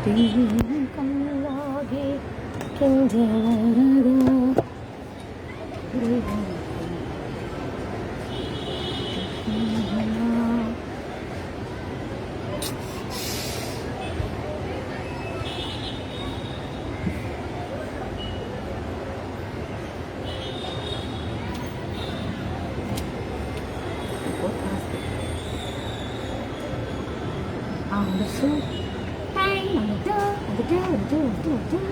கண்ணாகி கெஞ்சவரதா on the soup, bang on the door, on the door, on the door, on the door, on the door.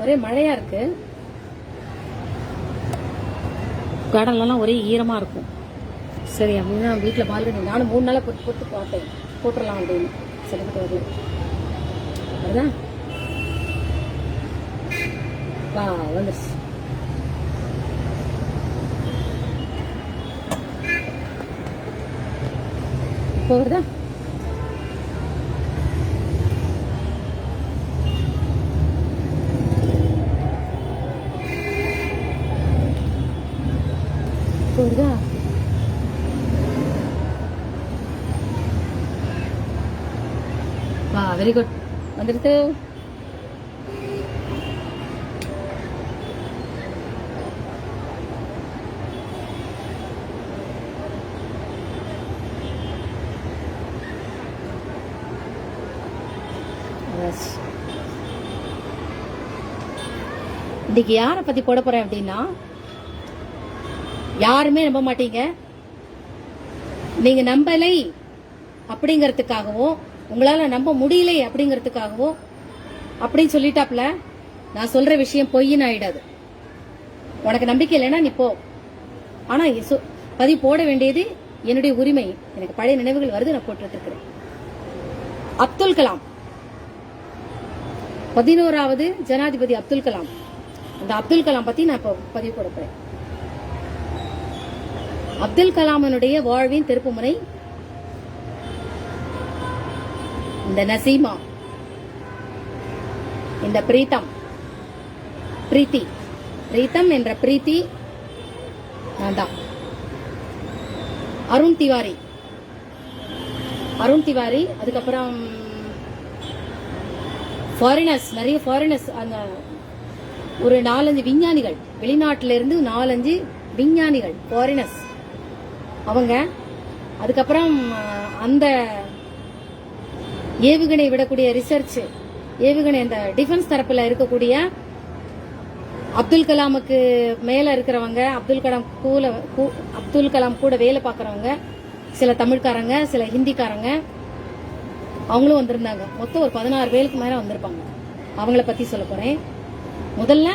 ஒரே மழையா இருக்கு. கடல்லாம் ஒரே ஈரமா இருக்கும். சரி அப்படின்னா வீட்டில் பால்கனி நானும் 3 நாளாக போட்டு பார்த்தேன், போட்டுடலாம் அப்படின்னு சொல்லிட்டு வரல. அதுதான் வா வந்துருச்சு. இப்போ வருதா? வருதா? வா வெரி குட் வந்துடுது. இன்னைக்கு யாரை பத்தி போட போறேன் அப்படின்னா, யாருமே நம்ப மாட்டீங்க. நீங்க நம்பலை அப்படிங்கறதுக்காகவும், உங்களால நம்ப முடியலை அப்படிங்கறதுக்காகவும் அப்படின்னு சொல்லிட்டாப்ல, நான் சொல்ற விஷயம் பொய்ன்னு ஆயிடாது. உனக்கு நம்பிக்கை இல்லைன்னா நீ போ. ஆனா பதிவு போட வேண்டியது என்னுடைய உரிமை. எனக்கு பழைய நினைவுகள் வருது, நான் போட்டு இருக்கிறேன். அப்துல் கலாம் 11வது ஜனாதிபதி அப்துல் கலாம். அந்த அப்துல் கலாம் பத்தி நான் இப்போ பதிவு போட போறேன். அப்துல் கலாமனுடைய வாழ்வின் திருப்புமுனை இந்த நசீமா, இந்த பிரீத்தம் என்ற பிரீத்தி நான் தான். அருண் திவாரி, அதுக்கப்புறம் ஃபாரினர்ஸ், நிறைய ஃபாரினர்ஸ், அந்த ஒரு 4-5 விஞ்ஞானிகள், வெளிநாட்டில இருந்து 4-5 விஞ்ஞானிகள் ஃபாரினர்ஸ் அவங்க. அதுக்கப்புறம் அந்த ஏவுகணை விடக்கூடிய ரிசர்ச், ஏவுகணை அந்த டிஃபென்ஸ் தரப்புல இருக்கக்கூடிய அப்துல் கலாமுக்கு மேல இருக்கிறவங்க, அப்துல் கலாம் கூட வேலை பார்க்கறவங்க, சில தமிழ்காரங்க, சில ஹிந்திக்காரங்க, அவங்களும் வந்திருந்தாங்க. மொத்தம் ஒரு 16 பேருக்கு மேல வந்திருப்பாங்க. அவங்கள பத்தி சொல்ல போறேன். முதல்ல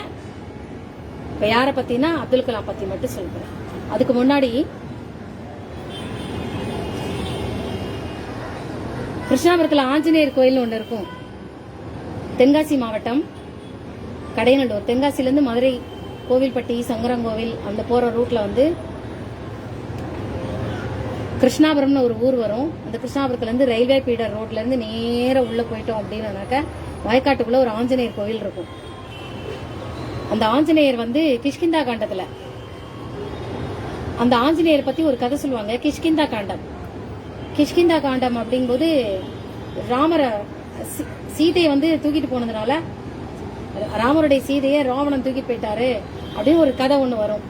இப்ப யார பத்தினா அப்துல் கலாம் பத்தி மட்டும் சொல்ல போறேன். அதுக்கு முன்னாடி கிருஷ்ணாபுரத்தில் ஆஞ்சநேயர் கோயில் ஒன்று இருக்கும். தென்காசி மாவட்டம் கடையநல்லூர், தென்காசியிலேருந்து மதுரை கோவில்பட்டி சங்கரங்கோவில் அந்த போற ரூட்ல வந்து கிருஷ்ணாபுரம்னு ஒரு ஊர் வரும். அந்த கிருஷ்ணாபுரத்துல இருந்து ரயில்வே பீடர் ரோட்ல இருந்து நேர உள்ள போயிட்டோம் அப்படின்னாக்க வயக்காட்டுக்குள்ள ஒரு ஆஞ்சநேயர் கோவில் இருக்கும். அந்த ஆஞ்சநேயர் வந்து கிஷ்கிந்தா காண்டத்துல, அந்த ஆஞ்சநேயர் பத்தி ஒரு கதை சொல்லுவாங்க. கிஷ்கிந்தா காண்டம் அப்படிங்கும்போது ராமர சீதையை வந்து தூக்கிட்டு போனதுனால, ராமருடைய சீதையை ராவணன் தூக்கிட்டு போயிட்டாரு அப்படின்னு ஒரு கதை ஒண்ணு வரும்.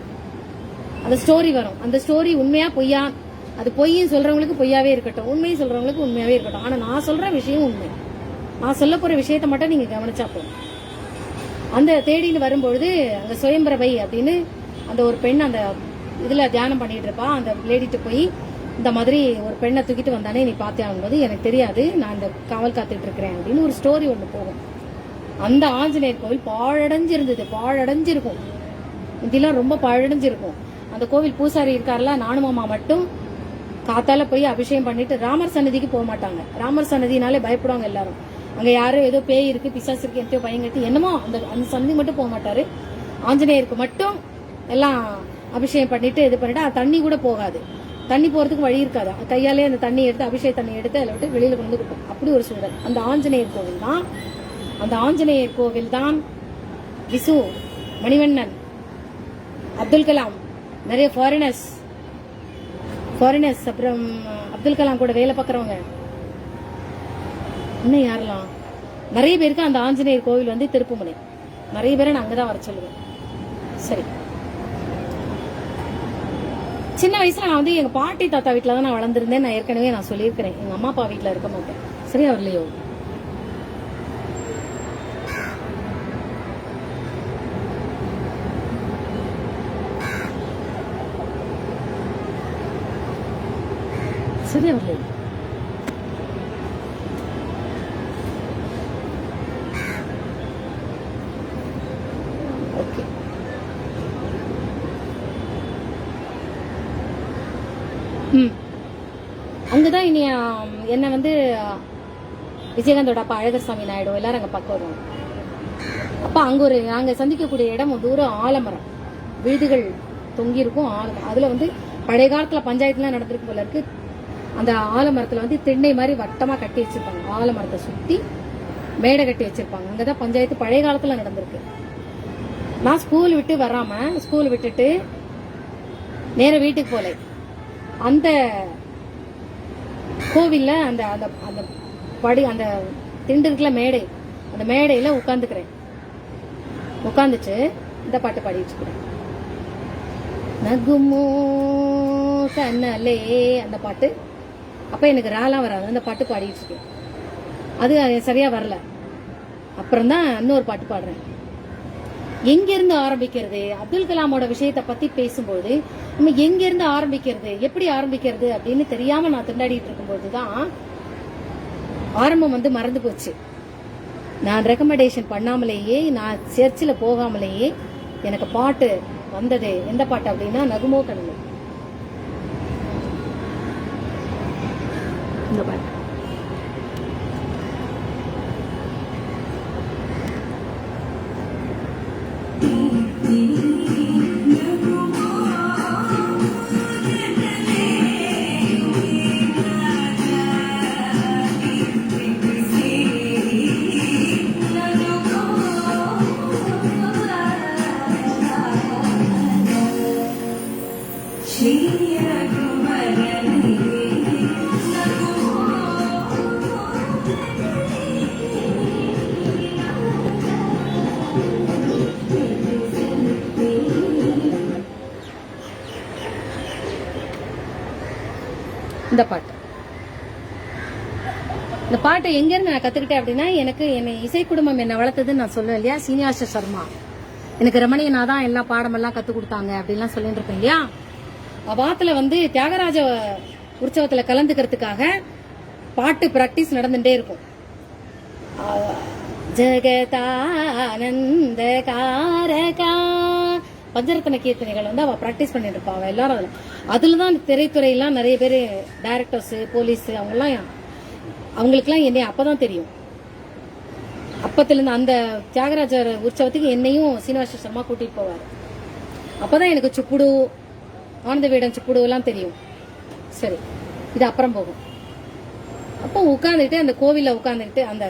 அந்த ஸ்டோரி வரும். அந்த ஸ்டோரி உண்மையா பொய்யா, அது பொய்யும் சொல்றவங்களுக்கு பொய்யாவே இருக்கட்டும், உண்மையும் சொல்றவங்களுக்கு உண்மையாவே இருக்கட்டும். ஆனா நான் சொல்ற விஷயம் உண்மை. நான் சொல்ல போற விஷயத்த மட்டும் நீங்க கவனிச்சா போதும். அந்த தேடின்னு வரும்பொழுது அங்க சுயம்பிரபை அப்படின்னு அந்த ஒரு பெண் அந்த இதுல தியானம் பண்ணிட்டு இருப்பா. அந்த லேடிட்டு போய் இந்த மாதிரி ஒரு பெண்ணை தூக்கிட்டு வந்தானே நீ பார்த்தேங்கும்போது, எனக்கு தெரியாது, நான் இந்த காவல் காத்துட்டு இருக்கிறேன் அப்படின்னு ஒரு ஸ்டோரி ஒண்ணு போகும். அந்த ஆஞ்சநேயர் கோவில் பாழடைஞ்சிருக்கும். இதெல்லாம் ரொம்ப பாழடைஞ்சிருக்கும். அந்த கோவில் பூசாரி இருக்காருல, நானுமாமா மட்டும் காத்தால போய் அபிஷேகம் பண்ணிட்டு ராமர் சன்னதிக்கு போக மாட்டாங்க. ராமர் சன்னதினாலே பயப்படுவாங்க எல்லாரும். அங்க யாரும் ஏதோ பேய் இருக்கு, பிசாசு இருக்கு, எத்தையோ பயங்கட்டி என்னமோ அந்த சன்னதி மட்டும் போக மாட்டாரு. ஆஞ்சநேயருக்கு மட்டும் எல்லாம் அபிஷேகம் பண்ணிட்டு இது பண்ணிட்டு தண்ணி கூட போகாது. தண்ணி போறதுக்கு வழி இருக்காது, கையாலே அந்த தண்ணி எடுத்து அபிஷேக தண்ணி எடுத்து அதில் விட்டு வெளியில கொண்டு கொடுப்போம். அப்படி ஒரு சூழல். அந்த ஆஞ்சநேயர் கோவில் தான் விசு, மணிவண்ணன், அப்துல் கலாம், நிறைய ஃபாரினர்ஸ், அப்புறம் அப்துல் கலாம் கூட வேலை பார்க்குறவங்க, இன்னும் யாரெல்லாம், நிறைய பேருக்கு அந்த ஆஞ்சநேயர் கோவில் வந்து திருப்புமுனை. நிறைய பேரை நான் அங்கதான் வர சொல்லுவேன். சரி, சின்ன வயசுல நான் வந்து எங்க பாட்டி தாத்தா வீட்டுல தான் நான் வளர்ந்துருந்தேன். நான் ஏற்கனவே நான் சொல்லியிருக்கிறேன், எங்க அம்மா அப்பா வீட்டுல இருக்க மாட்டேன். சரியா வரலையோ? சரியா வரலையோ? ஓகே, அங்கதான் இனி என்ன வந்து விஜயகாந்தோட அப்பா அழகர் சாமி நாயுடு எல்லாரும் அங்க பக்கம் வருவாங்க. அப்ப அங்க நாங்க சந்திக்கக்கூடிய இடம் வந்து ஒரு ஆலமரம், வீடுகள் தொங்கி இருக்கும் ஆலமரம். அதுல வந்து பழைய காலத்துல பஞ்சாயத்துலாம் நடந்திருக்கு போல இருக்கு. அந்த ஆலமரத்துல வந்து திண்ணை மாதிரி வட்டமா கட்டி வச்சிருப்பாங்க, ஆலமரத்தை சுத்தி மேடை கட்டி வச்சிருப்பாங்க. அங்கதான் பஞ்சாயத்து பழைய காலத்துல நடந்திருக்கு. நான் ஸ்கூல் விட்டுட்டு நேர வீட்டுக்கு போல அந்த கோவில்ல அந்த அந்த அந்த படி அந்த திண்டு இருக்குல்ல மேடை, அந்த மேடையில உட்காந்துட்டு இந்த பாட்டு பாடிட்டு இருக்கிறேன். நகுமோ கண்ணலே, அந்த பாட்டு. அப்ப எனக்கு ராலாம் வராது, அந்த பாட்டு பாடிட்டு இருக்கேன். அது சரியா வரல. அப்புறம் தான் இன்னொரு பாட்டு பாடுறேன். எங்கிருந்து ஆரம்பிக்கிறது? அப்துல் கலாமோட விஷயத்தை பத்தி பேசும்போது நம்ம எங்கிருந்து ஆரம்பிக்கிறது, எப்படி ஆரம்பிக்கிறது அப்படின்னு தெரியாம நான் திண்டாடிட்டு இருக்கும்போதுதான் ஆரம்பம் வந்து மறந்து போச்சு. நான் ரெக்கமெண்டேஷன் பண்ணாமலேயே, நான் சர்ச்சில் போகாமலேயே எனக்கு பாட்டு வந்தது. எந்த பாட்டு அப்படின்னா நகுமோ கண்ணு, இந்த பாட்டு. இந்த பாட்டை எங்க இருந்து நான் கத்துக்கிட்டேன் அப்படின்னா, எனக்கு என்ன இசை குடும்பம் என்ன வளர்த்ததுன்னு நான் சொல்லுவேன் இல்லையா. சீனிவாச சர்மா எனக்கு ரமணியனா தான் எல்லா பாடமெல்லாம் கத்து கொடுத்தாங்க அப்படின்லாம் சொல்லிட்டு இருக்கேன் இல்லையா. அவாத்துல வந்து தியாகராஜ உற்சவத்துல கலந்துக்கிறதுக்காக பாட்டு பிராக்டிஸ் நடந்துட்டே இருக்கும். ஜெகதானந்த காரகா பஞ்சரத்ன கீர்த்தனைகள் வந்து அவ பிராக்டிஸ் பண்ணிட்டு இருப்பா. அவ எல்லாரும் அதுலதான் திரைத்துறையெல்லாம் நிறைய பேர் டைரக்டர்ஸ், போலீஸ் அவங்களுக்குலாம் என்னை அப்பதான் தெரியும். அப்பத்துல இருந்து அந்த தியாகராஜர் உற்சவத்துக்கு என்னையும் சீனிவாச சர்மா கூட்டிட்டு போவார். அப்பதான் எனக்கு சுப்புடு, ஆனந்த வீடன் சுப்புடு எல்லாம் தெரியும். சரி, இது அப்புறம் போகும். அப்போ உட்காந்துட்டு அந்த கோவில்ல உட்காந்துக்கிட்டு, அந்த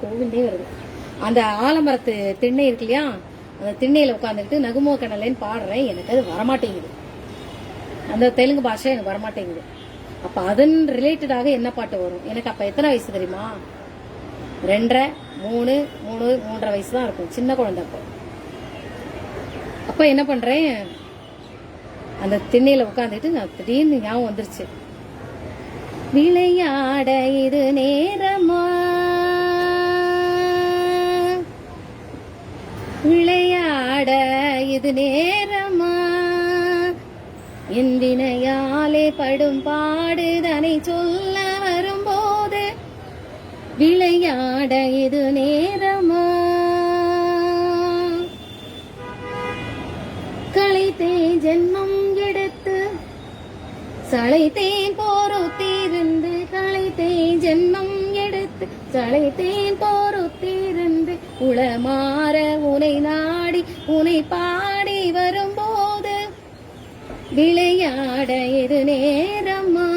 கோவிலே வருது, அந்த ஆலமரத்து திண்ணை இருக்கு இல்லையா, அந்த திண்ணையில உட்காந்துக்கிட்டு நகுமோ கண்ணலேன்னு பாடுறேன். எனக்கு அது வரமாட்டேங்குது, அந்த தெலுங்கு பாஷை எனக்கு வரமாட்டேங்குது. அப்ப அதன் ரிலேட்டடாக என்ன பாட்டு வரும்? எனக்கு அப்ப எத்தனை வயசு தெரியுமா? 2, 3, 3.5 வயசு தான் இருக்கும், சின்ன குழந்தை. அப்ப என்ன பண்றேன், அந்த திண்ணையில உட்காந்துட்டு நான் திடீர்னு ஞாபகம் வந்துருச்சு, விளையாட இது நேரமா, விளையாட இது நேரமா, என் வினையாலே படும் பாடுதனை சொல்ல வரும்போது, விளையாட இது நேரமா, களைத்தேன் ஜென்மம் எடுத்து சளைத்தேன் பொறுத்திருந்து, களைத்தேன் ஜென்மம் எடுத்து சளைத்தேன் பொறுத்திருந்து, உளமாற உனை நாடி உனை பாடி வரும்போது, விளையாட இது நேரமா,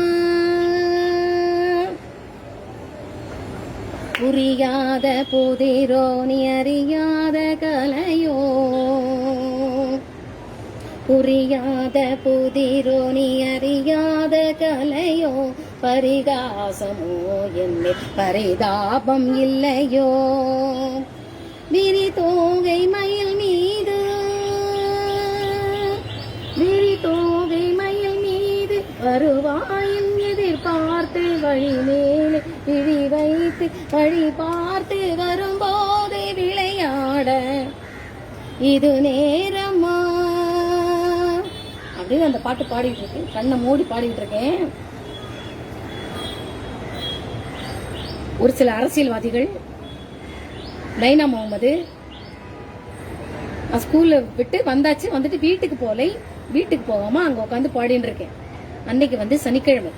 புரியாத புதிரோ நீ அறியாத கலையோ, புரியாத புதிரோ நீ அறியாத கலையோ, பரிகாசமோ என்னை பரிதாபம் இல்லையோ, விரி தோகை மயில் மீது, விரி தோகை மயில் மீது வருவாயின் எதிர்பார்த்து வழி மேலே விழி வைத்து வழி பார்த்து வரும்போது விளையாட இது நேரமா அப்படின்னு அந்த பாட்டு பாடிட்டு இருக்கேன். கண்ணை மூடி பாடிட்டு இருக்கேன். ஒரு சில அரசியல்வாதிகள், நைனா முகமது, ஸ்கூல்ல விட்டு வந்தாச்சு, வந்துட்டு வீட்டுக்கு போலை, வீட்டுக்கு போகாம அங்க உட்காந்து பாடின்னு இருக்கேன். அன்னைக்கு வந்து சனிக்கிழமை,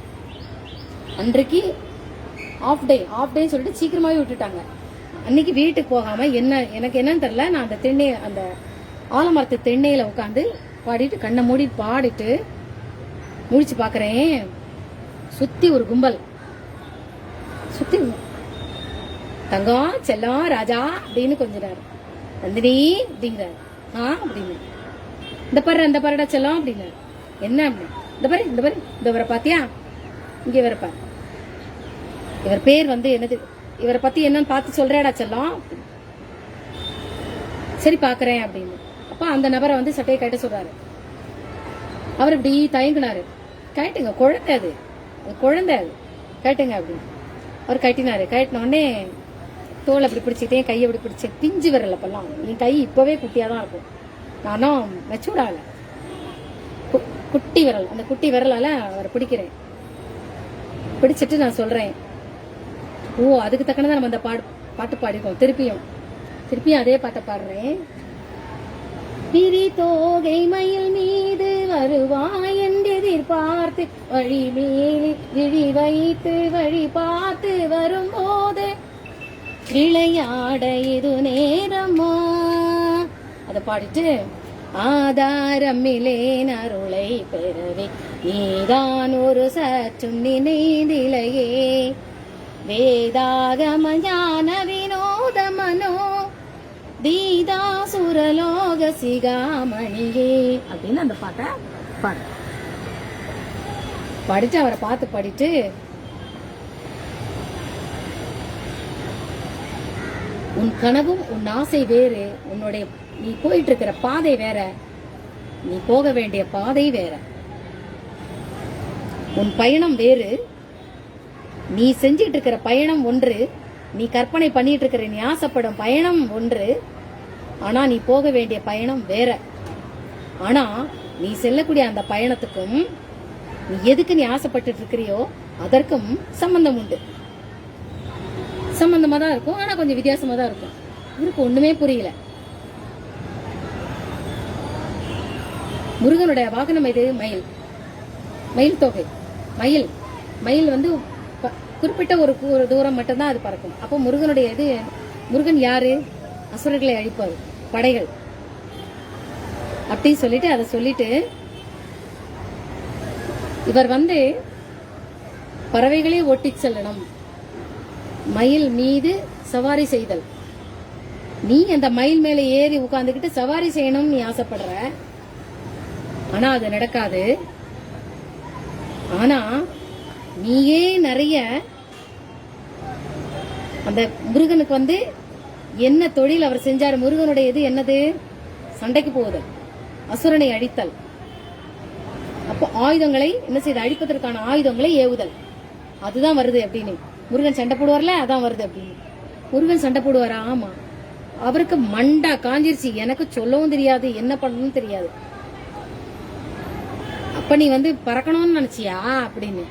அன்றைக்கு ஆஃப் டே சொல்லிட்டு சீக்கிரமாவே விட்டுட்டாங்க. அன்னைக்கு வீட்டுக்கு போகாம எனக்கு என்னன்னு தெரியல, நான் அந்த ஆலமரத்து தென்னையில உட்காந்து பாடிட்டு கண்ணை மூடி பாடிட்டு முடிச்சு பாக்குறேன். சுத்தி ஒரு கும்பல், சுத்தி தங்கம் செல்லம் ராஜா அப்படின்னு கொஞ்சிறாரு. நந்தினி அப்படிங்கிறாரு. அப்படின்னு இந்த பருடா செல்லம் அப்படின்னு என்ன அப்படின்னு இந்த பாரு இவரை பாத்தியா, இங்க இவரை பாரு, இவர் பேர் வந்து என்னது, இவரை பத்தி என்னன்னு பார்த்து சொல்றேடா செல்லம். சரி பாக்குறேன் அப்படின்னு. அப்ப அந்த நபரை வந்து சட்டையை கட்ட சொல்றாரு. அவர் இப்படி தயங்கினாரு. கட்டுங்க, குழந்தை அது கட்டுங்க அப்படின்னு. அவர் கட்டினாரு. கட்டின உடனே தோலை அப்படி பிடிச்சிட்டேன், கையை அப்படி பிடிச்சேன். பிஞ்சு விரல் அப்பெல்லாம், என் கை இப்பவே குட்டியாதான் இருக்கும், நானும் மெச்சூர்டால. குட்டி விரல், அந்த குட்டி விரலால அவரை பிடிக்கிறேன். பிடிச்சிட்டு நான் சொல்றேன், ஓ அதுக்கு தக்கனதான் நம்ம அந்த பாட்டு பாடிக்கோம். திருப்பியும் அதே பாட்டை பாடுறேன். விரி தோகை மயில் மீது வருவாய் என்று எதிர்பார்த்து வழி மேலே விழி வைத்து வழி பார்த்து வரும்போது விளையாட இது நேரமா. அதை பாடிட்டு, ஆதாரமில்லேன் அருளை பெறவே நீதான் ஒரு சற்றும் நினைந்திலையே, வேதாகம ஞான வினோத மனோ தீதா சுரலோக சிகாமணியே அப்படின்னு அந்த பாட்டை படிச்சு அவரை பார்த்து படிட்டு, உன் கனவும் உன் ஆசை வேறு, உன்னுடைய நீ போயிட்டு இருக்கிற பாதை வேற, நீ போக வேண்டிய பாதை வேற, உன் பயணம் வேறு, நீ செஞ்சிட்டு இருக்கிற பயணம் ஒன்று, நீ கற்பனை பண்ணிட்டு இருக்கிற நீ ஆசைப்படும் பயணம் ஒன்று, ஆனா நீ போக வேண்டிய பயணம் வேற. ஆனா நீ செல்லக்கூடிய அந்த பயணத்துக்கும் நீ எதுக்கு நீ ஆசைப்பட்டு இருக்கிறியோ அதற்கும் சம்பந்தம் உண்டு. சம்பந்தமா தான் இருக்கும், ஆனா கொஞ்சம் வித்தியாசமா தான் இருக்கும். இவருக்கு ஒண்ணுமே புரியல. முருகனுடைய வாகனம் எது? மயில் தொகை. மயில் வந்து குறிப்பிட்ட ஒரு தூரம் மட்டும்தான் அது பறக்கும். அப்போ முருகனுடைய இது, முருகன் யாரு? அசுரர்களை அழிப்பார், படைகள் அப்படின்னு சொல்லிட்டு அதை சொல்லிட்டு, இவர் வந்து பறவைகளே ஓட்டி செல்லணும், மயில் மீது சவாரி செய்தல். நீ அந்த மயில் மேல ஏறி உட்கார்ந்துகிட்டு சவாரி செய்யணும் நீ ஆசைப்படுற, ஆனா அது நடக்காது. ஆனா நீயே நிறைய அந்த முருகனுக்கு வந்து என்ன தொழில் அவர் செஞ்சாரு? முருகனுடைய இது என்னது? சண்டைக்கு போகுதல், அசுரனை அழித்தல். அப்போ ஆயுதங்களை என்ன செய்து அழிப்பதற்கான ஆயுதங்களை ஏவுதல், அதுதான் வருது அப்படின்னு. முருகன் சண்டை போடுவார்ல, அதான் வருது அப்படின்னு. முருகன் சண்டை போடுவாரா? ஆமா. அவருக்கு மண்டா காஞ்சிருச்சு, எனக்கு சொல்லவும் தெரியாது, என்ன பண்ணணும் தெரியாது. அப்ப நீ வந்து பறக்கணும்னு நினைச்சியா அப்படின்னு.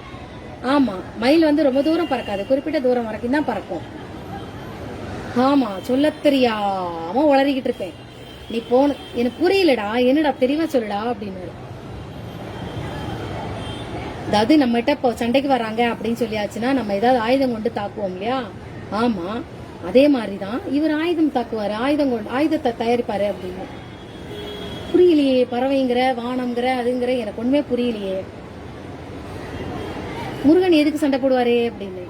ஆமா, மயில் வந்து ரொம்ப தூரம் பறக்காது, குறிப்பிட்ட தூரம் வரைக்கும் தான் பறக்கும். ஆமா, சொல்ல தெரியாம உளறிக்கிட்டு இருப்பேன். நீ போன எனக்கு புரியலடா, என்னடா தெரியவா சொல்லுடா அப்படின்னு. அதாவது நம்மகிட்ட இப்போ சண்டைக்கு வராங்க அப்படின்னு சொல்லியாச்சுன்னா நம்ம ஏதாவது ஆயுதம் கொண்டு தாக்குவோம் இல்லையா? ஆமா, அதே மாதிரிதான் இவர் ஆயுதம் தாக்குவாரு, ஆயுதத்தை தயாரிப்பாரு அப்படின்னு. புரியலையே, பறவைங்கிற வானம்ங்கிற அதுங்கிற எனக்கு ஒண்ணுமே புரியலையே. முருகன் எதுக்கு சண்டை போடுவாரே அப்படின்னு,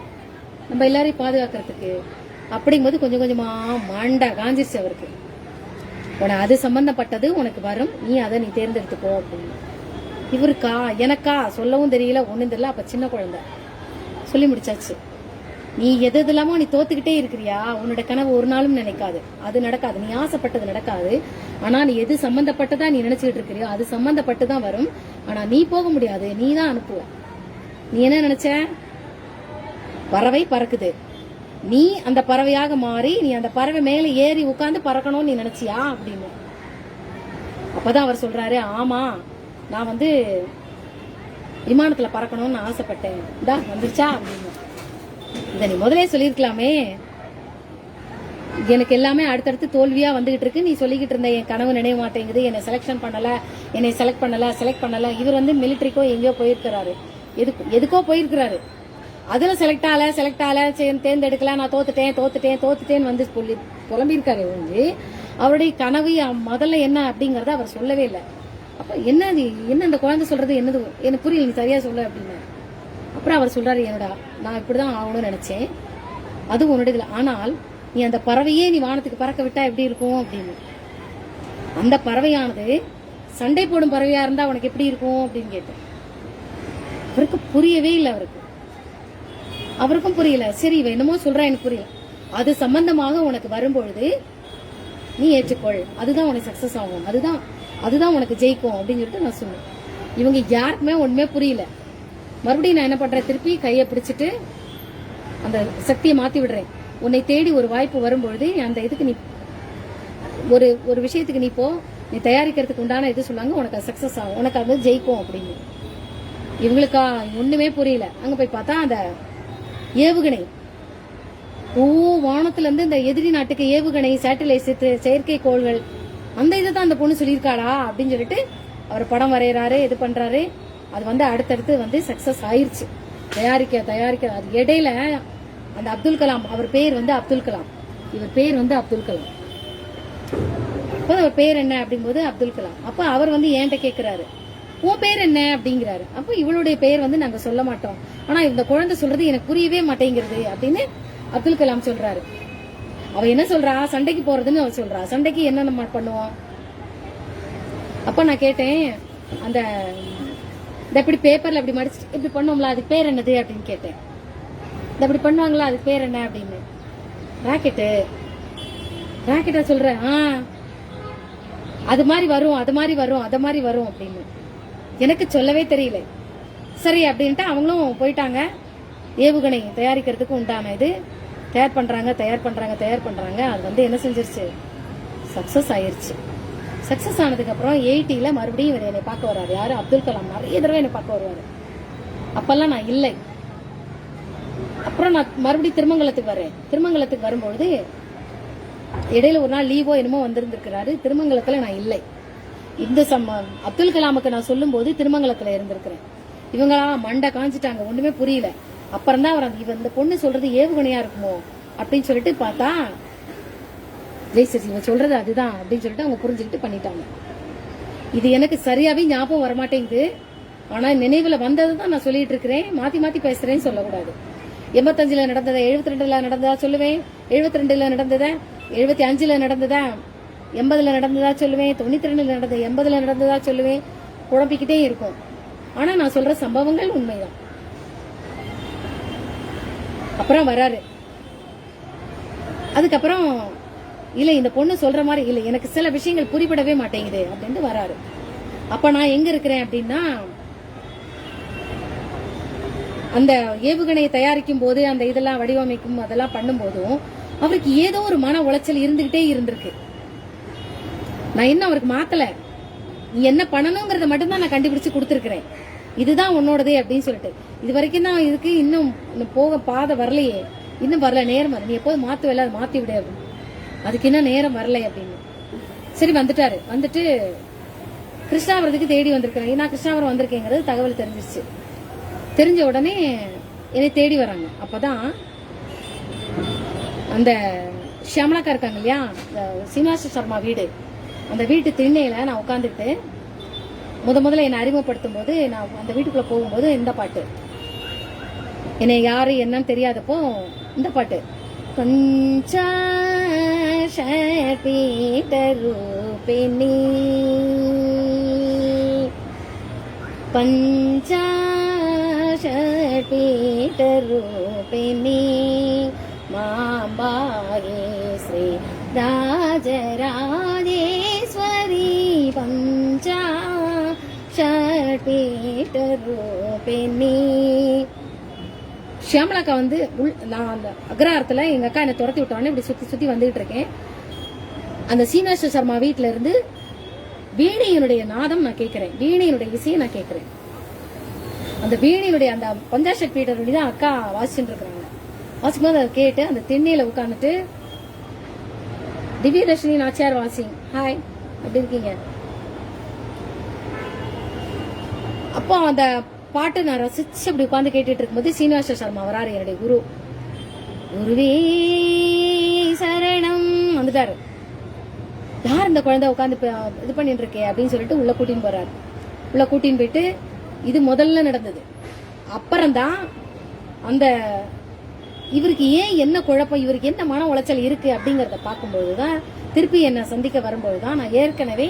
நம்ம எல்லாரையும் பாதுகாக்கிறதுக்கு. அப்படிங்கும்போது கொஞ்சம் கொஞ்சமா மாண்டா காஞ்சிருச்சு அவருக்கு. உன அது சம்பந்தப்பட்டது உனக்கு வரும், நீ அதை நீ தேர்ந்தெடுத்துக்கோ அப்படின்னு. இவருக்கா எனக்கா சொல்லவும் தெரியல, ஒண்ணும் தெரியல. அப்ப சின்ன குழந்தை சொல்லி முடிச்சாச்சு. நீ எது இல்லாமோ நீ தோத்துக்கிட்டே இருக்கிறியா, உன்னோட கனவு ஒரு நாளும் நினைக்காது, அது நடக்காது. நீ ஆசைப்பட்டது நடக்காது. ஆனா நீ எது சம்பந்தப்பட்டதா நீ நினைச்சுக்கிட்டு இருக்கிறியோ அது சம்பந்தப்பட்டுதான் வரும். ஆனா நீ போக முடியாது, நீ தான் அனுப்புவ. நீ என்ன நினைச்ச, பறவை பறக்குது, நீ அந்த பறவையாக மாறி நீ அந்த பறவை மேல ஏறி உட்கார்ந்து பறக்கணும்னு நீ நினைச்சியா அப்படின்னு. அப்பதான் அவர் சொல்றாரு, ஆமா நான் வந்து விமானத்துல பறக்கணும்னு ஆசைப்பட்டேன், இந்தா வந்துருச்சா அப்படின்னு. இத நீ முதலே சொல்லிருக்கலாமே, எனக்கு எல்லாமே அடுத்தடுத்து தோல்வியா வந்துகிட்டு இருக்கு, நீ சொல்லிக்கிட்டு இருந்த என் கனவு நினைவு மாட்டேங்குது, என்னை செலக்ட் பண்ணல. இவர் வந்து மிலிட்டரிக்கோ எங்கேயோ போயிருக்கிறாரு, எதுக்கோ போயிருக்கிறாரு. அதுல செலக்ட் ஆல தேர்ந்தெடுக்கல, நான் தோத்துட்டேன் வந்து புலம்பி இருக்காரு ஒழிஞ்சு அவருடைய கனவு முதல்ல என்ன அப்படிங்கறத அவர் சொல்லவே இல்லை. அப்ப என்ன இந்த குழந்தை சொல்றது என்னது எனக்கு புரியல, நீ சரியா சொல்ல அப்படின்னு. அப்புறம் அவர் சொல்றாரு, என்னடா நான் இப்படிதான் ஆகணும்னு நினைச்சேன், அது உன்னுடைய. ஆனால் நீ அந்த பறவையே நீ வானத்துக்கு பறக்க விட்டா எப்படி இருக்கும் அப்படின்னு. அந்த பறவையானது சண்டை போடும் பறவையா இருந்தா உனக்கு எப்படி இருக்கும் அப்படின்னு கேட்டேன். அவருக்கு புரியவே இல்லை, அவருக்கும் புரியல. சரி இவ என்னமோ சொல்றா, எனக்கு புரியல. அது சம்பந்தமாக உனக்கு வரும்பொழுது நீ ஏற்றுக்கொள், அதுதான் உனக்கு சக்சஸ் ஆகும், அதுதான் உனக்கு ஜெயிக்கும் அப்படின்னு சொல்லிட்டு நான் சொன்னேன். இவங்க யாருக்குமே ஒண்ணுமே புரியல. மறுபடியும் நான் என்ன பண்றேன், திருப்பி கையை பிடிச்சிட்டு அந்த சக்தியை மாத்தி விடுறேன். உன்னை தேடி ஒரு வாய்ப்பு வரும்பொழுது அந்த இதுக்கு நீ ஒரு விஷயத்துக்கு நீ போ, நீ தயாரிக்கிறதுக்கு உண்டான இது சொல்லாங்க, உனக்கு அது சக்சஸ் ஆகும், உனக்கு அது ஜெயிக்கும் அப்படின்னு. இவங்களுக்கா ஒண்ணுமே புரியல. அங்க போய் பார்த்தா அந்த ஏவுகணை, வானத்துல இருந்து இந்த எதிரி நாட்டுக்கு ஏவுகணை, சேட்டலைட், செயற்கைக்கோள்கள், அந்த இதை தான் அந்த பொண்ணு சொல்லியிருக்காளா அப்படின்னு சொல்லிட்டு அவர் படம் வரைகிறாரு, இது பண்றாரு. அது வந்து அடுத்தடுத்து வந்து சக்சஸ் ஆயிருச்சு. தயாரிக்க அது இடையில அந்த அப்துல் கலாம், அவர் பேர் வந்து அப்துல் கலாம், இவர் பேர் வந்து அப்துல் கலாம். அப்ப அவர் பேர் என்ன அப்படிங்கும்போது அப்துல் கலாம். அப்ப அவர் வந்து என்கிட்ட கேட்கிறாரு, உன் பேர் என்ன அப்படிங்கிறாரு. அப்ப இவளுடைய பேர் வந்து நாங்க சொல்ல மாட்டோம், ஆனா இந்த குழந்தை சொல்றது எனக்கு புரியவே மாட்டேங்கிறது அப்படின்னு அப்துல் கலாம் சொல்றாரு. அவ என்ன சொல்றா, சண்டைக்கு போறதுன்னு அவ சொல்றா. சண்டைக்கு என்ன நம்ம பண்ணுவோம்? அப்ப நான் கேட்டேன், அந்த இப்படி பேப்பர்ல இப்படி மடிச்சு இப்படி பண்ணுவோம்ல, அதுக்கு பேர் என்னது அப்படின்னு கேட்டேன். இப்படி பண்ணுவாங்களா, அதுக்கு பேர் என்ன அப்படின்னு. ராக்கெட்டா சொல்ற, அது மாதிரி வரும் அப்படின்னு. எனக்கு சொல்லவே தெரியல. சரி அப்படின்ட்டு அவங்களும் போயிட்டாங்க. ஏவுகணை தயாரிக்கிறதுக்கு உண்டான இது தயார் பண்றாங்க. அது வந்து என்ன செஞ்சிருச்சு, சக்சஸ் ஆயிருச்சு. சக்சஸ் ஆனதுக்கு அப்புறம் 80ல மறுபடியும் இவர் என்னை பார்க்க வர்றாரு. யாரு, அப்துல் கலாம். நிறைய தடவை என்னை பார்க்க வருவாரு. அப்பெல்லாம் நான் இல்லை. அப்புறம் நான் மறுபடியும் திருமங்கலத்துக்கு வரும்பொழுது இடையில ஒரு நாள் லீவோ என்னமோ வந்திருந்திருக்கிறாரு. திருமங்கலத்துல நான் இல்லை. இந்த அப்துல் கலாமுக்கு நான் சொல்லும் போது திருமங்கலத்துல இருந்திருக்கிறேன். இவங்களா மண்டை காஞ்சிட்டாங்க, ஒண்ணுமே புரியல. அப்புறம் தான் அவர் இந்த பொண்ணு சொல்றது ஏவுகணையா இருக்குமோ அப்படின்னு சொல்லிட்டு பார்த்தா, இவ சொல்றது அதுதான் அப்படின்னு சொல்லிட்டு அவங்க புரிஞ்சுக்கிட்டு பண்ணிட்டாங்க. இது எனக்கு சரியாவே ஞாபகம் வரமாட்டேங்குது. ஆனா நினைவுல வந்ததுதான் நான் சொல்லிட்டு இருக்கிறேன். மாத்தி பேசுறேன்னு சொல்லக்கூடாது. 85ல நடந்ததா, 72ல நடந்ததா சொல்லுவேன், 72ல நடந்ததா, 75ல நடந்ததா, 80ல நடந்ததா சொல்லுவேன், 92ல நடந்தது, 80ல நடந்ததா சொல்லுவேன். குழம்பிக்கிட்டே இருக்கும். ஆனா நான் சொல்ற சம்பவங்கள் உண்மைதான். அப்புறம் வராரு. அதுக்கப்புறம் இல்ல இந்த பொண்ணு சொல்ற மாதிரி இல்ல, எனக்கு சில விஷயங்கள் புரிபடவே மாட்டேங்குது அப்படின்னு வராரு. அப்ப நான் எங்க இருக்கிறேன் அப்படின்னா, அந்த ஏவுகணையை தயாரிக்கும் போது அந்த இதெல்லாம் வடிவமைக்கும் அதெல்லாம் பண்ணும் போதும் அவருக்கு ஏதோ ஒரு மன உளைச்சல் இருந்துகிட்டே இருந்திருக்கு. நான் இன்னும் அவருக்கு மாத்தல, நீ என்ன பண்ணணுங்கிறத மட்டும்தான் நான் கண்டுபிடிச்சு கொடுத்துருக்கிறேன். இதுதான் உன்னோடதே அப்படின்னு சொல்லிட்டு. இது வரைக்கும் தான் இதுக்கு இன்னும் போக பாதை வரலையே, இன்னும் வரல, நேரம் வரல, நீ எப்போது மாத்துவல அதை மாத்தி விட, அதுக்கு இன்னும் நேரம் வரல அப்படின்னு. சரி வந்துட்டாரு. வந்துட்டு கிருஷ்ணாபுரத்துக்கு தேடி வந்திருக்கிறேன். நான் கிருஷ்ணாபுரம் வந்திருக்கேங்கிறது தகவல் தெரிஞ்சிருச்சு. தெரிஞ்ச உடனே என்னை தேடி வராங்க. அப்பதான் அந்த ஷியாமலாக்கா இருக்காங்க இல்லையா, சீனிவாச சர்மா வீடு, அந்த வீட்டு திண்ணையில நான் உட்காந்துட்டு முதல்ல என்னை அறிமுகப்படுத்தும் போது நான் அந்த வீட்டுக்குள்ள போகும்போது இந்த பாட்டு, என்னை யாரு என்னன்னு தெரியாதப்போ இந்த பாட்டு, பஞ்சாஷபீடரூபிணி பஞ்சாஷபீடரூபிணி மாம்பாயே ஸ்ரீ ராஜராஜேஸ்வரி பஞ்சாஷபீடரூபிணி. ஷியாமலாக்கா வந்து நான் அந்த அக்ரஹாரத்துல எங்க அக்கா என்னை துரத்தி விட்டோன்னே இப்படி சுத்தி சுத்தி வந்துகிட்டு இருக்கேன். அந்த சீனிவாச சர்மா வீட்டுல இருந்து வீணையினுடைய நாதம் நான் கேட்கிறேன், வீணையினுடைய இசையை நான் கேட்கிறேன். அந்த வீணையினுடைய அந்த பஞ்சாஷட் பீட்டர் தான் அக்கா வாசிச்சுட்டு இருக்கிறாங்க. வாசிக்கும் போது அதை கேட்டு அந்த திண்ணையில உட்காந்துட்டு திவ்யதர்ஷினி நாச்சியார் வாசிங், ஹாய் எப்படி இருக்கீங்க? அப்போ அந்த பாட்டு நான் ரசிச்சு அப்படி உட்காந்து கேட்டுட்டு இருக்கும்போது சீனிவாச சர்மா வராரு, என்னுடைய குரு. குருவே சரணம் வந்துட்டாரு. யார் இந்த குழந்தை உட்காந்து இது பண்ணிட்டு இருக்கே அப்படின்னு சொல்லிட்டு உள்ள கூட்டின்னு போறாரு. உள்ள கூட்டின்னு போயிட்டு இது முதல்ல நடந்தது. அப்புறம்தான் அந்த இவருக்கு ஏன் என்ன குழப்பம், இவருக்கு என்ன மன உளைச்சல் இருக்கு அப்படிங்கறத பார்க்கும்போதுதான் திருப்பி என்ன சந்திக்க வரும்போதுதான் நான் ஏற்கனவே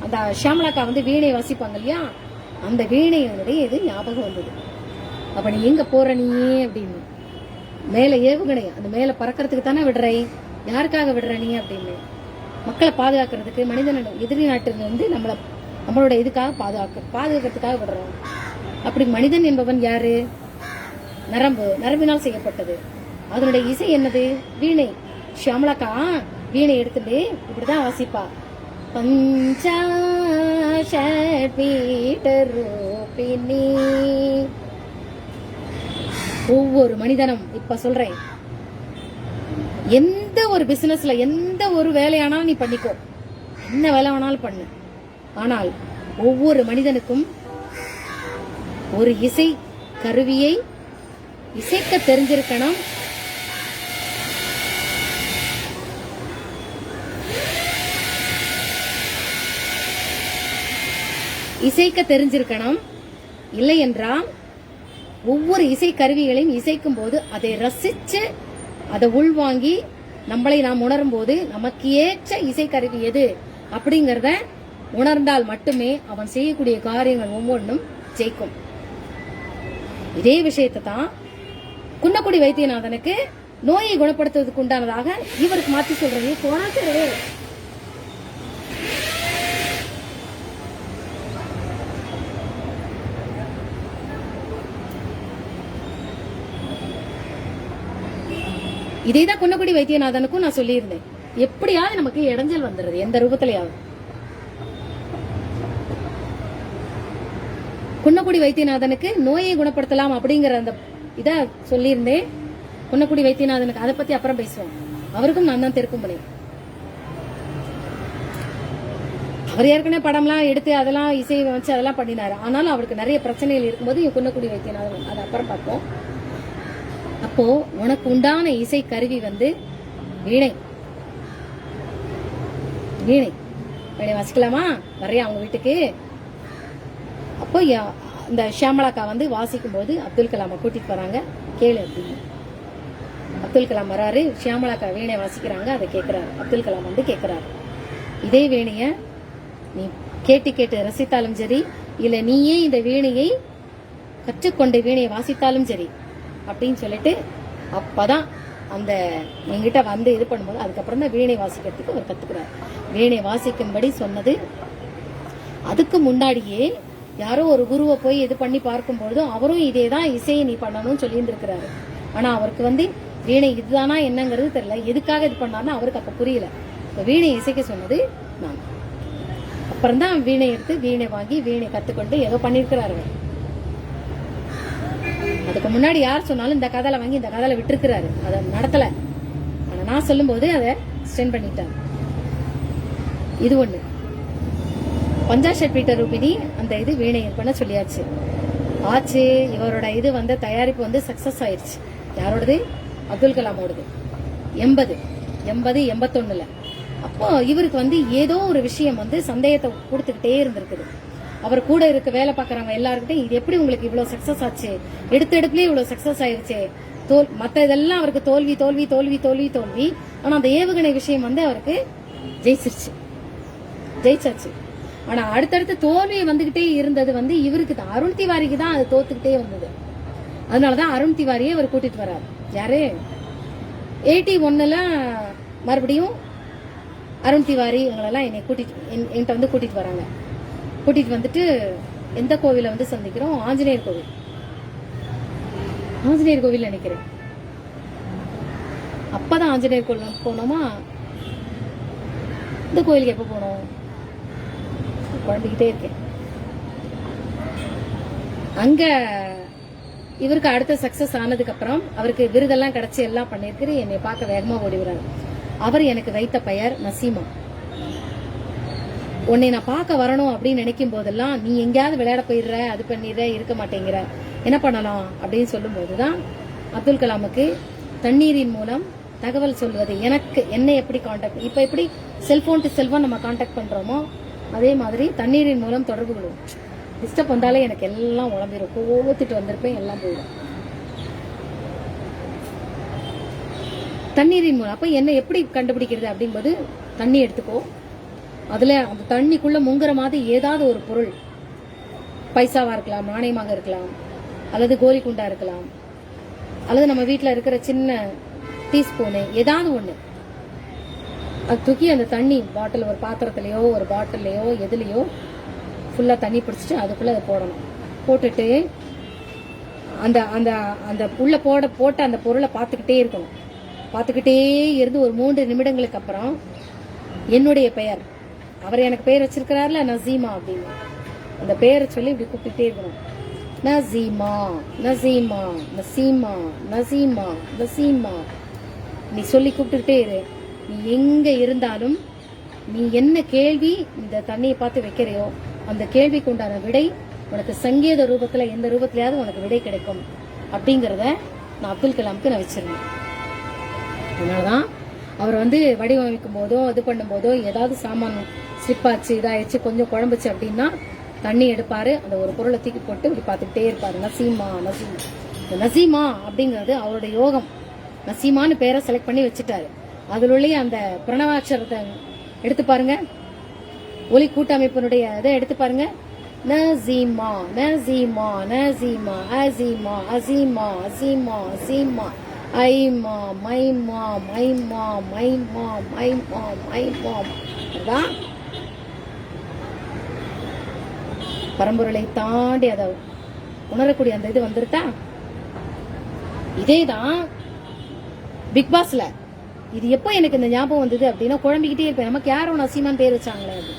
அந்த ஷியாமலாக்கா வந்து வீணை வாசிப்பாங்க இல்லையா, அந்த வீணையினுடைய இது ஞாபகம் வந்தது. அப்ப நீ எங்க போற நீ அப்படின்னு, மேல ஏவுகணை அந்த மேல பறக்கிறதுக்கு தானே விடுற, யாருக்காக விடுற நீ அப்படின்னு, மக்களை பாதுகாக்கிறதுக்கு, மனிதன எதிரி நாட்டுல இருந்து நம்மளோட இதுக்காக பாதுகாக்கிறதுக்காக விடுறோம். அப்படி மனிதன் என்பவன் யாரு? நரம்பினால் செய்யப்பட்டது. அதனுடைய இசை என்னது? வீணை. ஷியாமலாக்கா வீணை எடுத்துட்டு இப்படிதான் வாசிப்பா, பஞ்சாஷபீடரூபிணி. ஒவ்வொரு மனிதனும் இப்ப சொல்றேன், எந்த ஒரு பிசினஸ்ல எந்த ஒரு வேலையானாலும் நீ பண்ணிக்கோ, என்ன வேலை வேணாலும் பண்ணு. ஆனால் ஒவ்வொரு மனிதனுக்கும் ஒரு இசை கருவியை இசைக்க தெரிஞ்சிருக்கணும். இசைக்க தெரிஞ்சிருக்கணும். இல்லை என்றால் ஒவ்வொரு இசை கருவிகளையும் இசைக்கும் போது அதை ரசிச்சு அதை உள்வாங்கி நம்மளை நாம் உணரும் போது நமக்கு ஏற்ற இசை கருவி எது அப்படிங்கறத உணர்ந்தால் மட்டுமே அவன் செய்யக்கூடிய காரியங்கள் ஒவ்வொன்றும் ஜெயிக்கும். இதே விஷயத்தை தான் குன்னக்குடி வைத்தியநாதனுக்கு நோயை குணப்படுத்துவதற்கு உண்டானதாக இவருக்கு மாற்றி சொல்றது. இதேதான் குன்னக்குடி வைத்தியநாதனுக்கும் நான் சொல்லியிருந்தேன், எப்படியாவது நமக்கு இடைஞ்சல் வந்துடுறது எந்த ரூபத்திலேயாவது. குன்னக்குடி வைத்தியநாதனுக்கு நோயை குணப்படுத்தலாம் அப்படிங்கிற அந்த இத சொல்லியிருந்தேன். குன்னக்குடி வைத்தியநாதனுக்கு அதை பத்தி அப்புறம் பேசுவோம். அவருக்கும் நான் தான் திருக்கும்பணி. அவர் ஏற்கனவே படம்லாம் எடுத்து அதெல்லாம் இசை வச்சு அதெல்லாம் பண்ணினாரு. ஆனாலும் அவருக்கு நிறைய பிரச்சனைகள் இருக்கும்போது குன்னக்குடி வைத்தியநாதன் அதை அப்புறம் பார்ப்போம். அப்போ உனக்கு உண்டான இசை கருவி வந்து வீணை. வீணை வீணை வாசிக்கலாமா? வரையா அவங்க வீட்டுக்கு. அப்போ இந்த ஷியாமலாக்கா வந்து வாசிக்கும் போது அப்துல் கலாமை கூட்டிட்டு வராங்க, கேளு அப்படின்னு. அப்துல் கலாம் வராரு, ஷியாமலாக்கா வீணை வாசிக்கிறாங்க, அதை கேட்கிறாரு. அப்துல் கலாம் வந்து கேட்கிறாரு, இதே வீணைய நீ கேட்டு கேட்டு ரசித்தாலும் சரி, இல்ல நீயே இந்த வீணையை கற்றுக்கொண்ட வீணையை வாசித்தாலும் சரி அப்படின்னு சொல்லிட்டு அப்பதான் அந்த என்கிட்ட வந்து இது பண்ணும்போது அதுக்கப்புறம் தான் வீணை வாசிக்கிறதுக்கு அவர் கத்துக்கிறார். வீணை வாசிக்கும்படி சொன்னது அதுக்கு முன்னாடியே யாரோ ஒரு குருவை போய் இது பண்ணி பார்க்கும்போது அவரும் இதேதான் இசையை நீ பண்ணணும்னு சொல்லிட்டு இருக்கிறாரு. ஆனா அவருக்கு வந்து வீணை இதுதானா என்னங்கிறது தெரியல, எதுக்காக இது பண்ணாருன்னு அவருக்கு அப்ப புரியல. இப்ப வீணை இசைக்க சொன்னது நான். அப்புறம் தான் வீணை எடுத்து வீணை வாங்கி வீணை கத்துக்கொண்டு ஏதோ பண்ணிருக்கிறாரு. அதுக்கு முன்னாடி யார் சொன்னாலும் இந்த கதையில வாங்கி இந்த கதையில விட்டுருக்கிறாரு, அதை நடத்தல. ஆனா நான் சொல்லும் போது அதை ஸ்டெண்ட் பண்ணிட்டாரு. இது ஒண்ணு. பஞ்சாஷபீடரூபிணி அந்த இது வீணை பண்ண சொல்லியாச்சு ஆச்சு. இவரோட இது வந்து தயாரிப்பு வந்து சக்சஸ் ஆயிடுச்சு. யாரோடது? அப்துல் கலாமோடது. 80 81 அப்போ இவருக்கு வந்து ஏதோ ஒரு விஷயம் வந்து சந்தேகத்தை கொடுத்துக்கிட்டே இருந்திருக்குது. அவர் கூட இருக்க வேலை பார்க்கறவங்க எல்லாருக்கிட்டையும் இது எப்படி உங்களுக்கு இவ்வளவு சக்சஸ் ஆச்சு, எடுத்த இடத்துலயே இவ்வளவு சக்சஸ் ஆயிருச்சு, மத்த இதெல்லாம் அவருக்கு தோல்வி தோல்வி தோல்வி தோல்வி தோல்வி. ஆனா அந்த ஏவுகணை விஷயம் வந்து அவருக்கு ஜெயிச்சாச்சு. ஆனா அடுத்தடுத்து தோல்வி வந்துகிட்டே இருந்தது வந்து இவருக்கு தான், அருண் திவாரிக்கு தான் அது தோத்துக்கிட்டே வந்தது. அதனாலதான் அருண் திவாரியை அவர் கூட்டிட்டு வர்றாரு. யாரு 81ல மறுபடியும் அருண் திவாரி இவங்களெல்லாம் என்கிட்ட வந்து கூட்டிட்டு வராங்க. கூட்டிட்டு வந்துட்டு எந்த கோவில வந்து சந்திக்கிறோம், ஆஞ்சநேயர் கோவில் நினைக்கிறேன். அப்பதான் ஆஞ்சநேயர் கோவில் போனோமா. இந்த கோயிலுக்கு எப்ப போனோம், குழம்பிக்கிட்டே இருக்கேன். அங்க இவருக்கு அடுத்த சக்சஸ் ஆனதுக்கு அப்புறம் அவருக்கு விருதெல்லாம் கிடைச்சி எல்லாம் பண்ணிருக்கிற என்னை பார்க்க வேகமா ஓடிவிடுறாரு. அவர் எனக்கு வைத்த பெயர் நசீமா. உன்னை நான் பார்க்க வரணும் அப்படின்னு நினைக்கும் போதெல்லாம் நீ எங்கேயாவது விளையாட போயிடுற, அது பண்ணிடுற, இருக்க மாட்டேங்கிற, என்ன பண்ணலாம் அப்படின்னு சொல்லும் போதுதான் அப்துல் கலாமுக்கு தண்ணீரின் மூலம் தகவல் சொல்வது, என்னை எப்படி கான்டாக்ட், இப்ப எப்படி செல்போன் டு செல்போன் நம்ம கான்டாக்ட் பண்றோமோ அதே மாதிரி தண்ணீரின் மூலம் தொடர்பு கொள்வோம். டிஸ்டர்ப் வந்தாலே எனக்கு எல்லாம் உடம்பிடும், கோவத்துட்டு வந்திருப்பேன், எல்லாம் போயிடும். தண்ணீரின் மூலம் அப்ப என்ன எப்படி கண்டுபிடிக்கிறது அப்படின்போது, தண்ணி எடுத்துக்கோ, அதுல அந்த தண்ணிக்குள்ள முங்குற மாதிரி ஏதாவது ஒரு பொருள், பைசாவா இருக்கலாம், நாணயமாக இருக்கலாம், அல்லது கோலி குண்டா இருக்கலாம், அல்லது நம்ம வீட்டுல இருக்கிற சின்ன டீஸ்பூனு, ஏதாவது ஒண்ணு அது தூக்கி அந்த தண்ணி பாட்டில், ஒரு பாத்திரத்திலயோ ஒரு பாட்டிலையோ எதுலயோ ஃபுல்லா தண்ணி பிடிச்சிட்டு அதுக்குள்ள அதை போடணும். போட்டுட்டு அந்த அந்த அந்த உள்ள போட்ட அந்த பொருளை பார்த்துக்கிட்டே இருக்கணும். பார்த்துக்கிட்டே இருந்து ஒரு 3 நிமிடங்களுக்கு அப்புறம் என்னுடைய பெயர், அவர் எனக்கு பெயர் வச்சிருக்கிறாருல நசீமா அப்படின்னு, அந்த பெயரை சொல்லி இப்படி கூப்பிட்டுட்டே இருக்கணும். நசீமா நசீமா நசீமா நசீமா நசீமா நீ சொல்லி கூப்பிட்டுக்கிட்டே இரு. நீ எங்க இருந்தாலும் நீ என்ன கேள்வி இந்த தண்ணியை பார்த்து வைக்கிறையோ அந்த கேள்விக்கு உண்டான விடை உனக்கு சங்கீத ரூபத்துல எந்த ரூபத்திலயாவது உனக்கு விடை கிடைக்கும் அப்படிங்கறத நான் அப்துல் கலாமுக்கு நான் வச்சிருந்தேன். அதனாலதான் அவர் வந்து வடிவமைக்கும் போதோ இது பண்ணும் போதோ ஏதாவது சாமான் ஸ்லிப் ஆச்சு, இதாயிடுச்சு, கொஞ்சம் குழம்புச்சு அப்படின்னா தண்ணி எடுப்பாரு, அந்த ஒரு பொருளை தூக்கி போட்டு இப்படி பார்த்துக்கிட்டே இருப்பாரு. நசீமா நசீமா. இந்த நசீமா அப்படிங்கறது அவருடைய யோகம். நசீமான்னு பேரை செலக்ட் பண்ணி வச்சுட்டாரு. அதுலயே அந்த பிரணவாட்சரத்தை எடுத்து பாருங்க, ஒலி கூட்டமைப்பினுடைய இதை எடுத்து பாருங்க. நசீமா நசீமா நசீமா அசீமா அசீமா அசீமா அசீமா ஐமா மைமா மைமா மைமா மைமா மைமா. அதான் பரம்பொருளை தாண்டி அதை உணரக்கூடிய அந்த இது வந்துருத்தா. இதேதான் பிக் பாஸ்ல. இது எப்ப எனக்கு இந்த ஞாபகம் வந்தது அப்படின்னா, குழம்பிக்கிட்டே இருப்பேன், நமக்கு யாரோ நசீமான் பேர் வச்சாங்களே அது.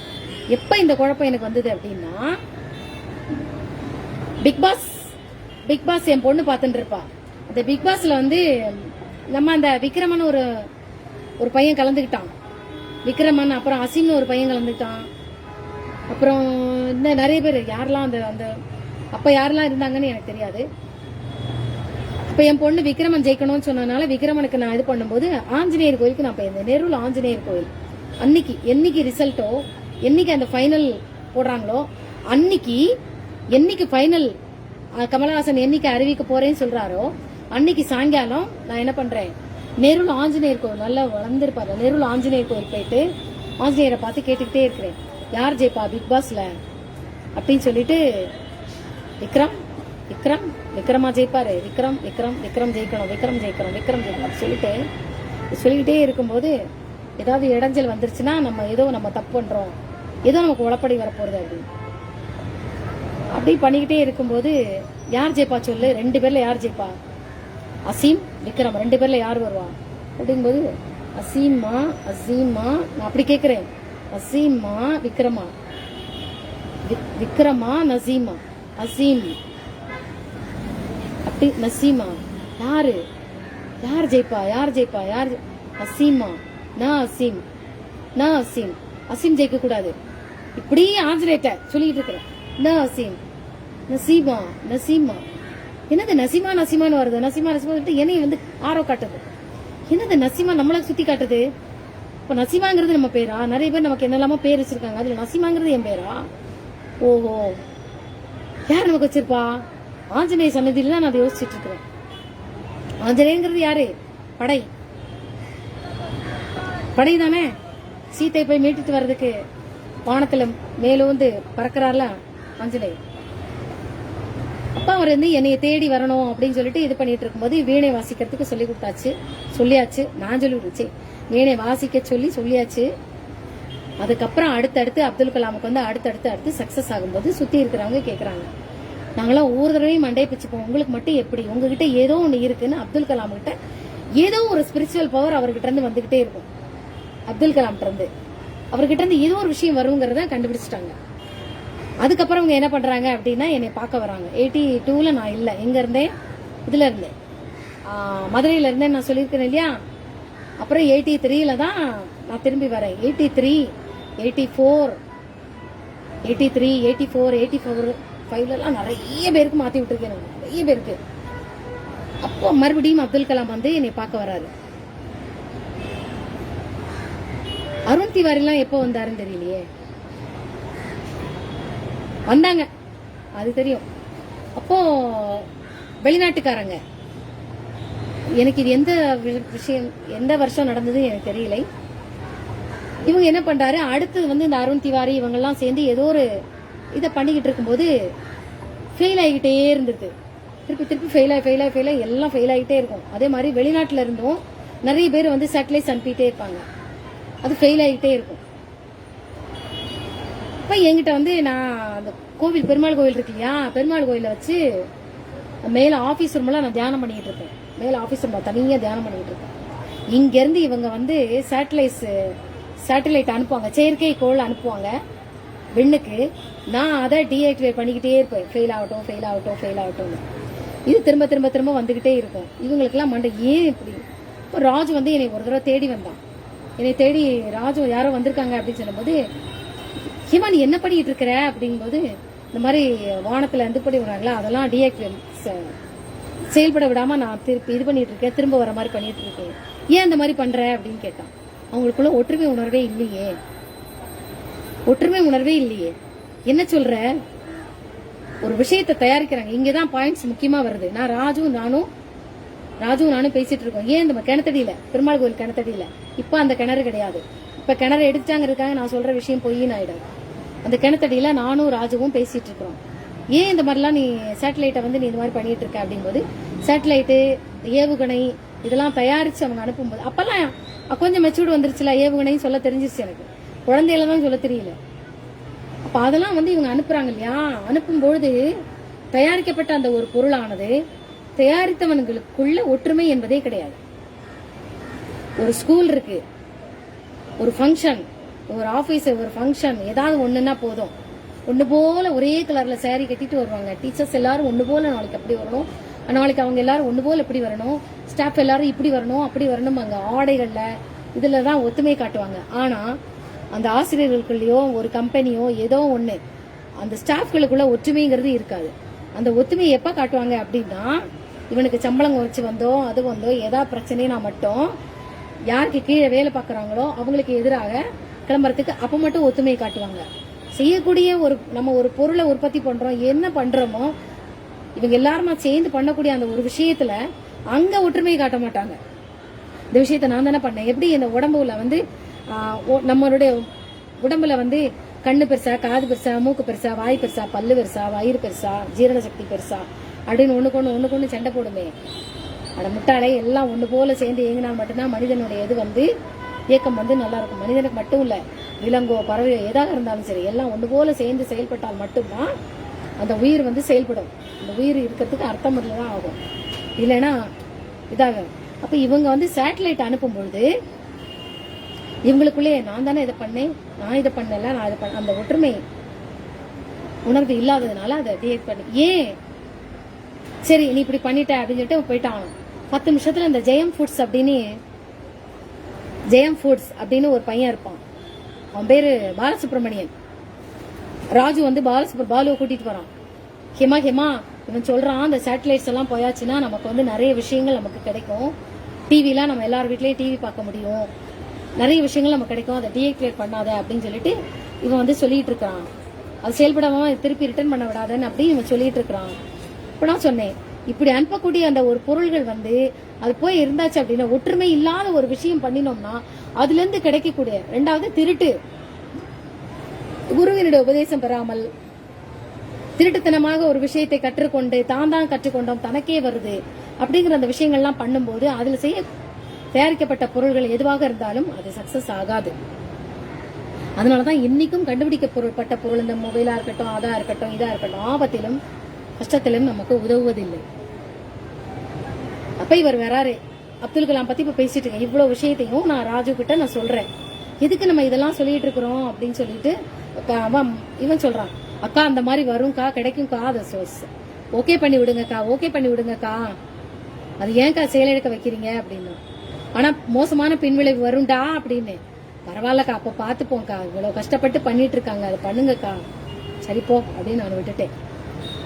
எப்ப இந்த குழப்பம் எனக்கு வந்தது அப்படின்னா, பிக் பாஸ் என் பொண்ணு பாத்துட்டு இருப்பா. அந்த பிக் பாஸ்ல வந்து நம்ம அந்த விக்ரமன் ஒரு பையன் கலந்துக்கிட்டான். விக்ரமன், அப்புறம் அசீம்னு ஒரு பையன் கலந்துக்கிட்டான். அப்புறம் இன்னும் நிறைய பேர் யாரெல்லாம் அந்த அப்ப யாரெல்லாம் இருந்தாங்கன்னு எனக்கு தெரியாது. அப்ப என் பொண்ணு விக்ரமன் ஜெயிக்கணும்னு சொன்னதுனால விக்ரமனுக்கு நான் இது பண்ணும்போது ஆஞ்சநேயர் கோயிலுக்கு நான் போயிருந்தேன். நெருள் ஆஞ்சநேயர் கோயில் அன்னைக்கு என்னைக்கு ரிசல்ட்டோ, என்னைக்கு அந்த ஃபைனல் போடுறாங்களோ என்னைக்கு ஃபைனல் கமலஹாசன் என்னைக்கு அறிவிக்க போறேன்னு சொல்றாரோ அன்னைக்கு சாயங்காலம் நான் என்ன பண்றேன், நெருள் ஆஞ்சநேயர் கோயில் நல்லா வளர்ந்துருப்பாரு, நெருள் ஆஞ்சநேயர் கோயில் போயிட்டு ஆஞ்சநேயரை பார்த்து கேட்டுக்கிட்டே இருக்கிறேன், யார் ஜெயிப்பா பிக் பாஸ்ல அப்படின்னு சொல்லிட்டு. விக்ரமா ஜெயிப்பாரு, விக்ரம் ஜெயிக்கணும் சொல்லிக்கிட்டே இருக்கும்போது ஏதாவது இடைஞ்சல் வந்துருச்சுன்னா நம்ம தப்பு பண்றோம், ஏதோ நமக்கு உளப்படி வரப்போறது அப்படின்னு அப்படி பண்ணிக்கிட்டே இருக்கும்போது, யார் ஜெயிப்பா சொல்லு, 2 பேர்ல யார் ஜெயிப்பா, அசீம் விக்ரம் 2 பேர்ல யார் வருவா அப்படிங்கும்போது அசீமா நான் அப்படி கேக்குறேன், அசீமா விக்ரமா நசீமா, அசீம் அப்படி நசீமா, யார் ஜெயிப்பா அசீமா, அசீம் ஜெயிக்க கூடாது, இப்படி ஆஞ்சநேயர்ட்ட சொல்லிட்டு இருக்கிறேன். அசீம் நசீமா என்னது நசீமான்னு வருது, நசீமா என்னைய வந்து ஆரோ காட்டுது, என்னது நசீமா நம்மள சுத்தி காட்டுது. அப்ப நசீமாங்கிறது நம்ம பேரா? நிறைய பேர் நமக்கு என்னெல்லாமோ பேர் வச்சிருக்காங்க, அதுல நசீமாங்கிறது என் பேரா? ஓஹோ, யார் நமக்கு வச்சிருப்பா? ஆஞ்சநேய சன்னதியில தான் நான் அதை யோசிச்சுட்டு இருக்கிறேன். ஆஞ்சநேயங்கிறது யாரு? படை. படை தானே. சீத்தை போய் மீட்டுட்டு வர்றதுக்கு வானத்துல மேலோந்து பறக்கிறார்ல ஆஞ்சநேயர். அப்பா அவர் வந்து என்னைய தேடி வரணும் அப்படின்னு சொல்லிட்டு இது பண்ணிட்டு இருக்கும்போது வீணை வாசிக்கிறதுக்கு சொல்லி கொடுத்தாச்சு, சொல்லியாச்சு. நான் சொல்லி கொடுச்சு வீணை வாசிக்க சொல்லியாச்சு. அதுக்கப்புறம் அடுத்தடுத்து அப்துல் கலாமுக்கு வந்து அடுத்தடுத்து சக்சஸ் ஆகும்போது சுத்தி இருக்கிறவங்க கேக்குறாங்க, நாங்களாம் ஒவ்வொரு தடவையும் மண்டே பிச்சுப்போம், உங்களுக்கு மட்டும் எப்படி? உங்ககிட்ட ஏதோ ஒண்ணு இருக்குன்னு அப்துல் கலாம் கிட்ட ஏதோ ஒரு ஸ்பிரிச்சுவல் பவர் அவர்கிட்ட இருந்து வந்துகிட்டே இருக்கும். அப்துல் கலாம் இருந்து அவர்கிட்ட இருந்து ஏதோ ஒரு விஷயம் வருங்கிறத கண்டுபிடிச்சிட்டாங்க. அதுக்கப்புறம் அவங்க என்ன பண்றாங்க அப்படின்னா என்னை பார்க்க வராங்க. 82ல நான் இல்லை, எங்க இருந்தேன்? இதுல இருந்தேன், மதுரையில இருந்தேன் நான் சொல்லியிருக்கேன் இல்லையா. அப்புறம் 83ல தான் நான் திரும்பி வரேன். 83, 84, 83, 84, 85 நிறைய பேருக்கு மாத்தி விட்டுருக்கேன், நிறைய பேருக்கு. அப்போ மறுபடியும் அப்துல் கலாம் வந்து என்னை பார்க்க வராரு. அருண் திவாரிலாம் எப்போ வந்தாருன்னு தெரியலையே. வந்தாங்க, அது தெரியும். அப்போ வெளிநாட்டுக்காரங்க, எனக்கு இது எந்த விஷயம் எந்த வருஷம் நடந்தது எனக்கு தெரியல. இவங்க என்ன பண்றாரு, அடுத்தது வந்து இந்த அருண் திவாரி இவங்க எல்லாம் சேர்ந்து ஏதோ ஒரு இதை பண்ணிக்கிட்டு இருக்கும்போது ஃபெயில் ஆகிக்கிட்டே இருந்தது. திருப்பி ஃபெயில் ஆகி எல்லாம் ஃபெயில் ஆகிட்டே இருக்கும். அதே மாதிரி வெளிநாட்டுல இருந்தும் நிறைய பேர் வந்து சேட்டலைட்ஸ் அனுப்பிட்டே இருப்பாங்க, அது ஃபெயில் ஆகிட்டே இருக்கும். இப்ப என்கிட்ட வந்து நான் அந்த கோவில், பெருமாள் கோவில் இருக்கு இல்லையா, பெருமாள் கோயில வச்சு மேல ஆபீஸ் ரூம்ல நான் தியானம் பண்ணிட்டு இருக்கேன். மேல ஆபீஸ் ரூம்ல தனியா தியானம் பண்ணிட்டு இருக்கேன். இங்க இருந்து இவங்க வந்து சேட்டலைட் அனுப்புவாங்க, செயற்கை கோள் அனுப்புவாங்க விண்ணுக்கு. நான் அதை டீஆக்டிவேட் பண்ணிக்கிட்டே இருப்பேன், ஃபெயில் ஆகட்டும். இது திரும்ப வந்துகிட்டே இருக்கும். இவங்களுக்கு எல்லாம் மண்டை ஏன் இப்படி? இப்போ ராஜு வந்து என்னை ஒரு தடவை தேடி வந்தான். என்னை தேடி ராஜு யாரோ வந்திருக்காங்க அப்படின்னு சொல்லும்போது, ஹிமா நீ என்ன பண்ணிட்டு இருக்கிற அப்படிங்கும்போது, இந்த மாதிரி வானத்துல எந்த படி வராங்களா அதெல்லாம் டீஆக்டிவேட் செயல்பட விடாம நான் திருப்பி இது பண்ணிட்டு இருக்கேன், திரும்ப வர மாதிரி பண்ணிட்டு இருக்கேன், ஏன் இந்த மாதிரி பண்ற அப்படின்னு கேட்டான். அவங்களுக்குள்ள ஒற்றுமை உணர்வே இல்லையே. என்ன சொல்ற? ஒரு விஷயத்தை தயாரிக்கிறாங்க, இங்கதான் பாயிண்ட்ஸ் முக்கியமா வருது. நான் ராஜுவும் நானும் பேசிட்டு இருக்கோம். ஏன் இந்த கிணத்தடியில, பெருமாள் கோயில் கிணத்தடியில இப்ப அந்த கிணறு கிடையாது. இப்ப கிணறு எடுத்துட்டாங்கிறதுக்காக நான் சொல்ற விஷயம் பொய்ன்னு ஆயிடும். அந்த கிணத்தடியில நானும் ராஜுவும் பேசிட்டு இருக்கிறோம். ஏன் இந்த மாதிரிலாம் நீ சேட்டலைட்டை வந்து நீ இந்த மாதிரி பண்ணிட்டு இருக்க அப்படிங்கும்போது, சேட்டலைட்டு ஏவுகணை இதெல்லாம் தயாரிச்சு அவங்க அனுப்பும்போது, அப்பெல்லாம் கொஞ்சம் மெச்சூர்டு வந்துருச்சுல, ஏவுகணைன்னு சொல்ல தெரிஞ்சிருச்சு எனக்கு, குழந்தையில தான் சொல்ல தெரியல. அப்ப அதெல்லாம் வந்து இவங்க அனுப்புறாங்க இல்லையா, அனுப்பும்பொழுது தயாரிக்கப்பட்ட அந்த ஒரு பொருளானது தயாரித்தவன்களுக்குள்ள ஒற்றுமை என்பதே கிடையாது. ஒரு ஸ்கூல் இருக்கு, ஒரு ஃபங்க்ஷன், ஒரு ஆபீஸ், ஒரு ஃபங்க்ஷன், ஏதாவது ஒண்ணுன்னா போதும், ஒண்ணு போல ஒரே கலர்ல சாரி கட்டிட்டு வருவாங்க. டீச்சர்ஸ் எல்லாரும் ஒண்ணு போல நாளைக்கு அப்படி வரணும், நாளைக்கு அவங்க எல்லாரும் ஒண்ணு போல இப்படி வரணும், ஸ்டாஃப் எல்லாரும் இப்படி வரணும் அப்படி வரணும். அங்க ஆடைகள்ல இதுலதான் ஒத்துமை காட்டுவாங்க. ஆனா அந்த ஆசிரியர்களுக்குள்ளயோ ஒரு கம்பெனியோ ஏதோ ஒண்ணு அந்த ஸ்டாஃப்களுக்குள்ள ஒற்றுமைங்கிறது இருக்காது. அந்த ஒத்துமையை எப்ப காட்டுவாங்க அப்படின்னா, இவனுக்கு சம்பளம் குறைச்சு வந்தோ அது வந்தோ ஏதாவது பிரச்சனைனா மட்டும் யாருக்கு கீழே வேலை பார்க்கறாங்களோ அவங்களுக்கு எதிராக கிளம்புறதுக்கு அப்ப மட்டும் ஒத்துமையை காட்டுவாங்க. செய்யக்கூடிய நம்ம ஒரு பொருளை உற்பத்தி பண்றோம், என்ன பண்றோமோ இவங்க எல்லாருமா சேர்ந்து பண்ணக்கூடிய அந்த ஒரு விஷயத்துல அங்க ஒற்றுமையை காட்ட மாட்டாங்க. இந்த விஷயத்த நான் தானே பண்ணேன். எப்படி இந்த உடம்புல வந்து நம்மளுடைய உடம்புல வந்து கண்ணு பெருசா, காது பெருசா, மூக்கு பெருசா, வாய் பெருசா, பல்லு பெருசா, வயிறு பெருசா, ஜீரண சக்தி பெருசா அப்படின்னு ஒண்ணுக்கு சண்டை போடுமே. அட முட்டாளே, எல்லாம் ஒண்ணு போல சேர்ந்து இயங்கினா மட்டும்தான் மனிதனுடைய இது வந்து இயக்கம் வந்து நல்லா இருக்கும். மனிதனுக்கு மட்டும் இல்ல, விலங்கோ பறவையோ ஏதாக இருந்தாலும் சரி, எல்லாம் ஒண்ணு போல சேர்ந்து செயல்பட்டால் மட்டும்தான் அந்த உயிர் வந்து செயல்படும். அந்த உயிர் இருக்கிறதுக்கு அர்த்தம் தான் ஆகும், இல்லைன்னா இதாக. அப்ப இவங்க வந்து சேட்டலைட் அனுப்பும் பொழுது இவங்களுக்குள்ளே நான் தானே இதை பண்ணேன், நான் இதை பண்ணல, நான் இதை பண்ண, அந்த ஒற்றுமை உணர்வு இல்லாததுனால அதை டிஎக்ட் பண்ணி, ஏன் சரி நீ இப்படி பண்ணிட்ட அப்படின்னு சொல்லிட்டு போயிட்டான். 10 நிமிஷத்துல இந்த ஜெயம் ஃபுட்ஸ் அப்படின்னு ஒரு பையன் இருப்பான், அவன் பேரு பாலசுப்ரமணியன். ராஜு வந்து பாலுவை கூட்டிட்டு வரான். ஹெமா இவன் சொல்றான், அந்த சேட்டலைட்ஸ் எல்லாம் போயாச்சுன்னா நமக்கு வந்து நிறைய விஷயங்கள் நமக்கு கிடைக்கும், டிவிலாம் நம்ம எல்லார் வீட்லயும் டிவி பார்க்க முடியும், நிறைய விஷயங்கள் நம்ம கிடைக்கும், அதை டீஆக்டிவேட் பண்ணாத அப்படின்னு சொல்லிட்டு இவன் வந்து சொல்லிட்டு இருக்கான். அது செயல்படாம திருப்பி ரிட்டர்ன் பண்ண விடாதன்னு அப்படின்னு இவன் சொல்லிட்டு இருக்கிறான். இப்போ நான் சொன்னேன், இப்படி அனுப்பக்கூடிய அந்த ஒரு பொருள்கள் வந்து அது போய் இருந்தாச்சு அப்படின்னா, ஒற்றுமை இல்லாத ஒரு விஷயம் பண்ணினோம்னா அதுல இருந்து கிடைக்கக்கூடிய, ரெண்டாவது திருட்டு, குருவினுடைய உபதேசம் பெறாமல் திருட்டுத்தனமாக ஒரு விஷயத்தை கற்றுக்கொண்டு தான் கற்றுக்கொண்டோம் தனக்கே வருது அப்படிங்கிற அந்த விஷயங்கள்லாம் பண்ணும்போது அதுல செய்ய தயாரிக்கப்பட்ட பொருள்கள் எதுவாக இருந்தாலும் அது சக்சஸ் ஆகாது. அதனாலதான் இன்னைக்கும் கண்டுபிடிக்கப்பட்ட பொருள், இந்த மொபைலா இருக்கட்டும், அதா இருக்கட்டும், இதா இருக்கட்டும், ஆபத்திலும் கஷ்டத்திலும் நமக்கு உதவுவதில்லை. அப்ப இவர் வராரு, அப்துல் கலாம் பத்தி இப்ப பேசிட்டு இருக்கேன். இவ்வளவு விஷயத்தையும் நான் ராஜு கிட்ட நான் சொல்றேன், எதுக்கு நம்ம இதெல்லாம் சொல்லிட்டு இருக்கிறோம் அப்படின்னு சொல்லிட்டு இவன் சொல்றான், அக்கா அந்த மாதிரி வரும்க்கா, கிடைக்கும்க்கா, அதை ஓகே பண்ணி விடுங்கக்கா, ஓகே பண்ணி விடுங்கக்கா, அது ஏன்க்கா செயலெடுக்க வைக்கிறீங்க அப்படின்னு. ஆனா மோசமான பின்விளைவு வரும்டா அப்படின்னு. பரவாயில்லக்கா, அப்ப பாத்துப்போம்க்கா, இவ்வளவு கஷ்டப்பட்டு பண்ணிட்டு இருக்காங்க, அதை பண்ணுங்கக்கா, சரிப்போ அப்படின்னு நான் விட்டுட்டேன்.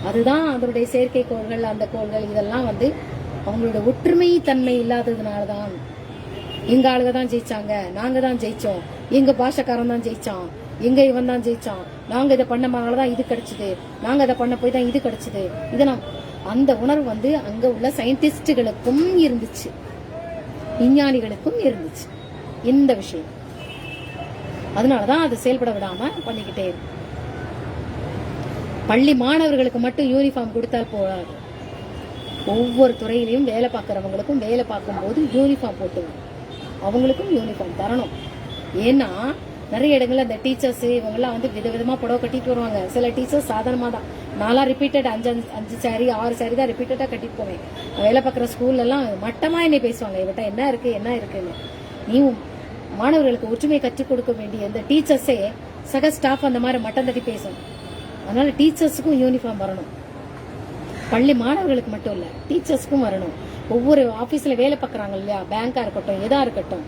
அதுதான் அதனுடைய செயற்கைக்கோள்கள், அந்த கோள்கள் இதெல்லாம் வந்து அவங்களோட ஒற்றுமை தன்மை இல்லாததுனாலதான். எங்க ஆளுக தான் ஜெயிச்சாங்க, நாங்க தான் ஜெயிச்சோம், எங்க பாஷக்காரன் தான் ஜெயிச்சான், எங்க இவன் தான் ஜெயிச்சான், நாங்க இதை பண்ணமாலதான் இது கிடைச்சது, நாங்க அதை பண்ண போய் தான் இது கிடைச்சது. இதெல்லாம் அந்த உணர்வு வந்து அங்க உள்ள சயின்டிஸ்டுகளுக்கும் இருந்துச்சு, விஞ்ஞானிகளுக்கும் இருந்துச்சு இந்த விஷயம். அதனாலதான் அது செயல்பட விடாம பண்ணிக்கிட்டே இருக்கு. பள்ளி மாணவர்களுக்கு மட்டும் யூனிஃபார்ம் கொடுத்தால் போடாது, ஒவ்வொரு துறையிலையும் வேலை பார்க்கறவங்களுக்கும் வேலை பார்க்கும் போது யூனிஃபார்ம் போட்டு அவங்களுக்கும் யூனிஃபார்ம் தரணும். ஏன்னா நிறைய இடங்கள்ல இந்த டீச்சர்ஸ் இவங்கெல்லாம் வந்து விதவிதமா புடவை கட்டிட்டு வருவாங்க. சில டீச்சர்ஸ் சாதாரணமா தான், நான்லாம் ரிப்பீட்டட் 5 சாரி 6 சாரி தான் ரிப்பீட்டடா கட்டிட்டு போவேன். வேலை பார்க்குற ஸ்கூல்ல எல்லாம் மட்டமா என்னை பேசுவாங்க, இவட்ட என்ன இருக்குன்னு. நீ மாணவர்களுக்கு ஒற்றுமையை கற்றுக் கொடுக்க வேண்டிய இந்த டீச்சர்ஸே சக ஸ்டாஃப் அந்த மாதிரி மட்டம் தட்டி பேசும். அதனால டீச்சர்ஸுக்கும் யூனிஃபார்ம் வரணும், பள்ளி மாணவர்களுக்கு மட்டும் இல்ல டீச்சர்ஸ்க்கும் வரணும். ஒவ்வொரு ஆபீஸ்ல வேலை பார்க்கறாங்க இல்லையா, பேங்கா இருக்கட்டும் எதா இருக்கட்டும்,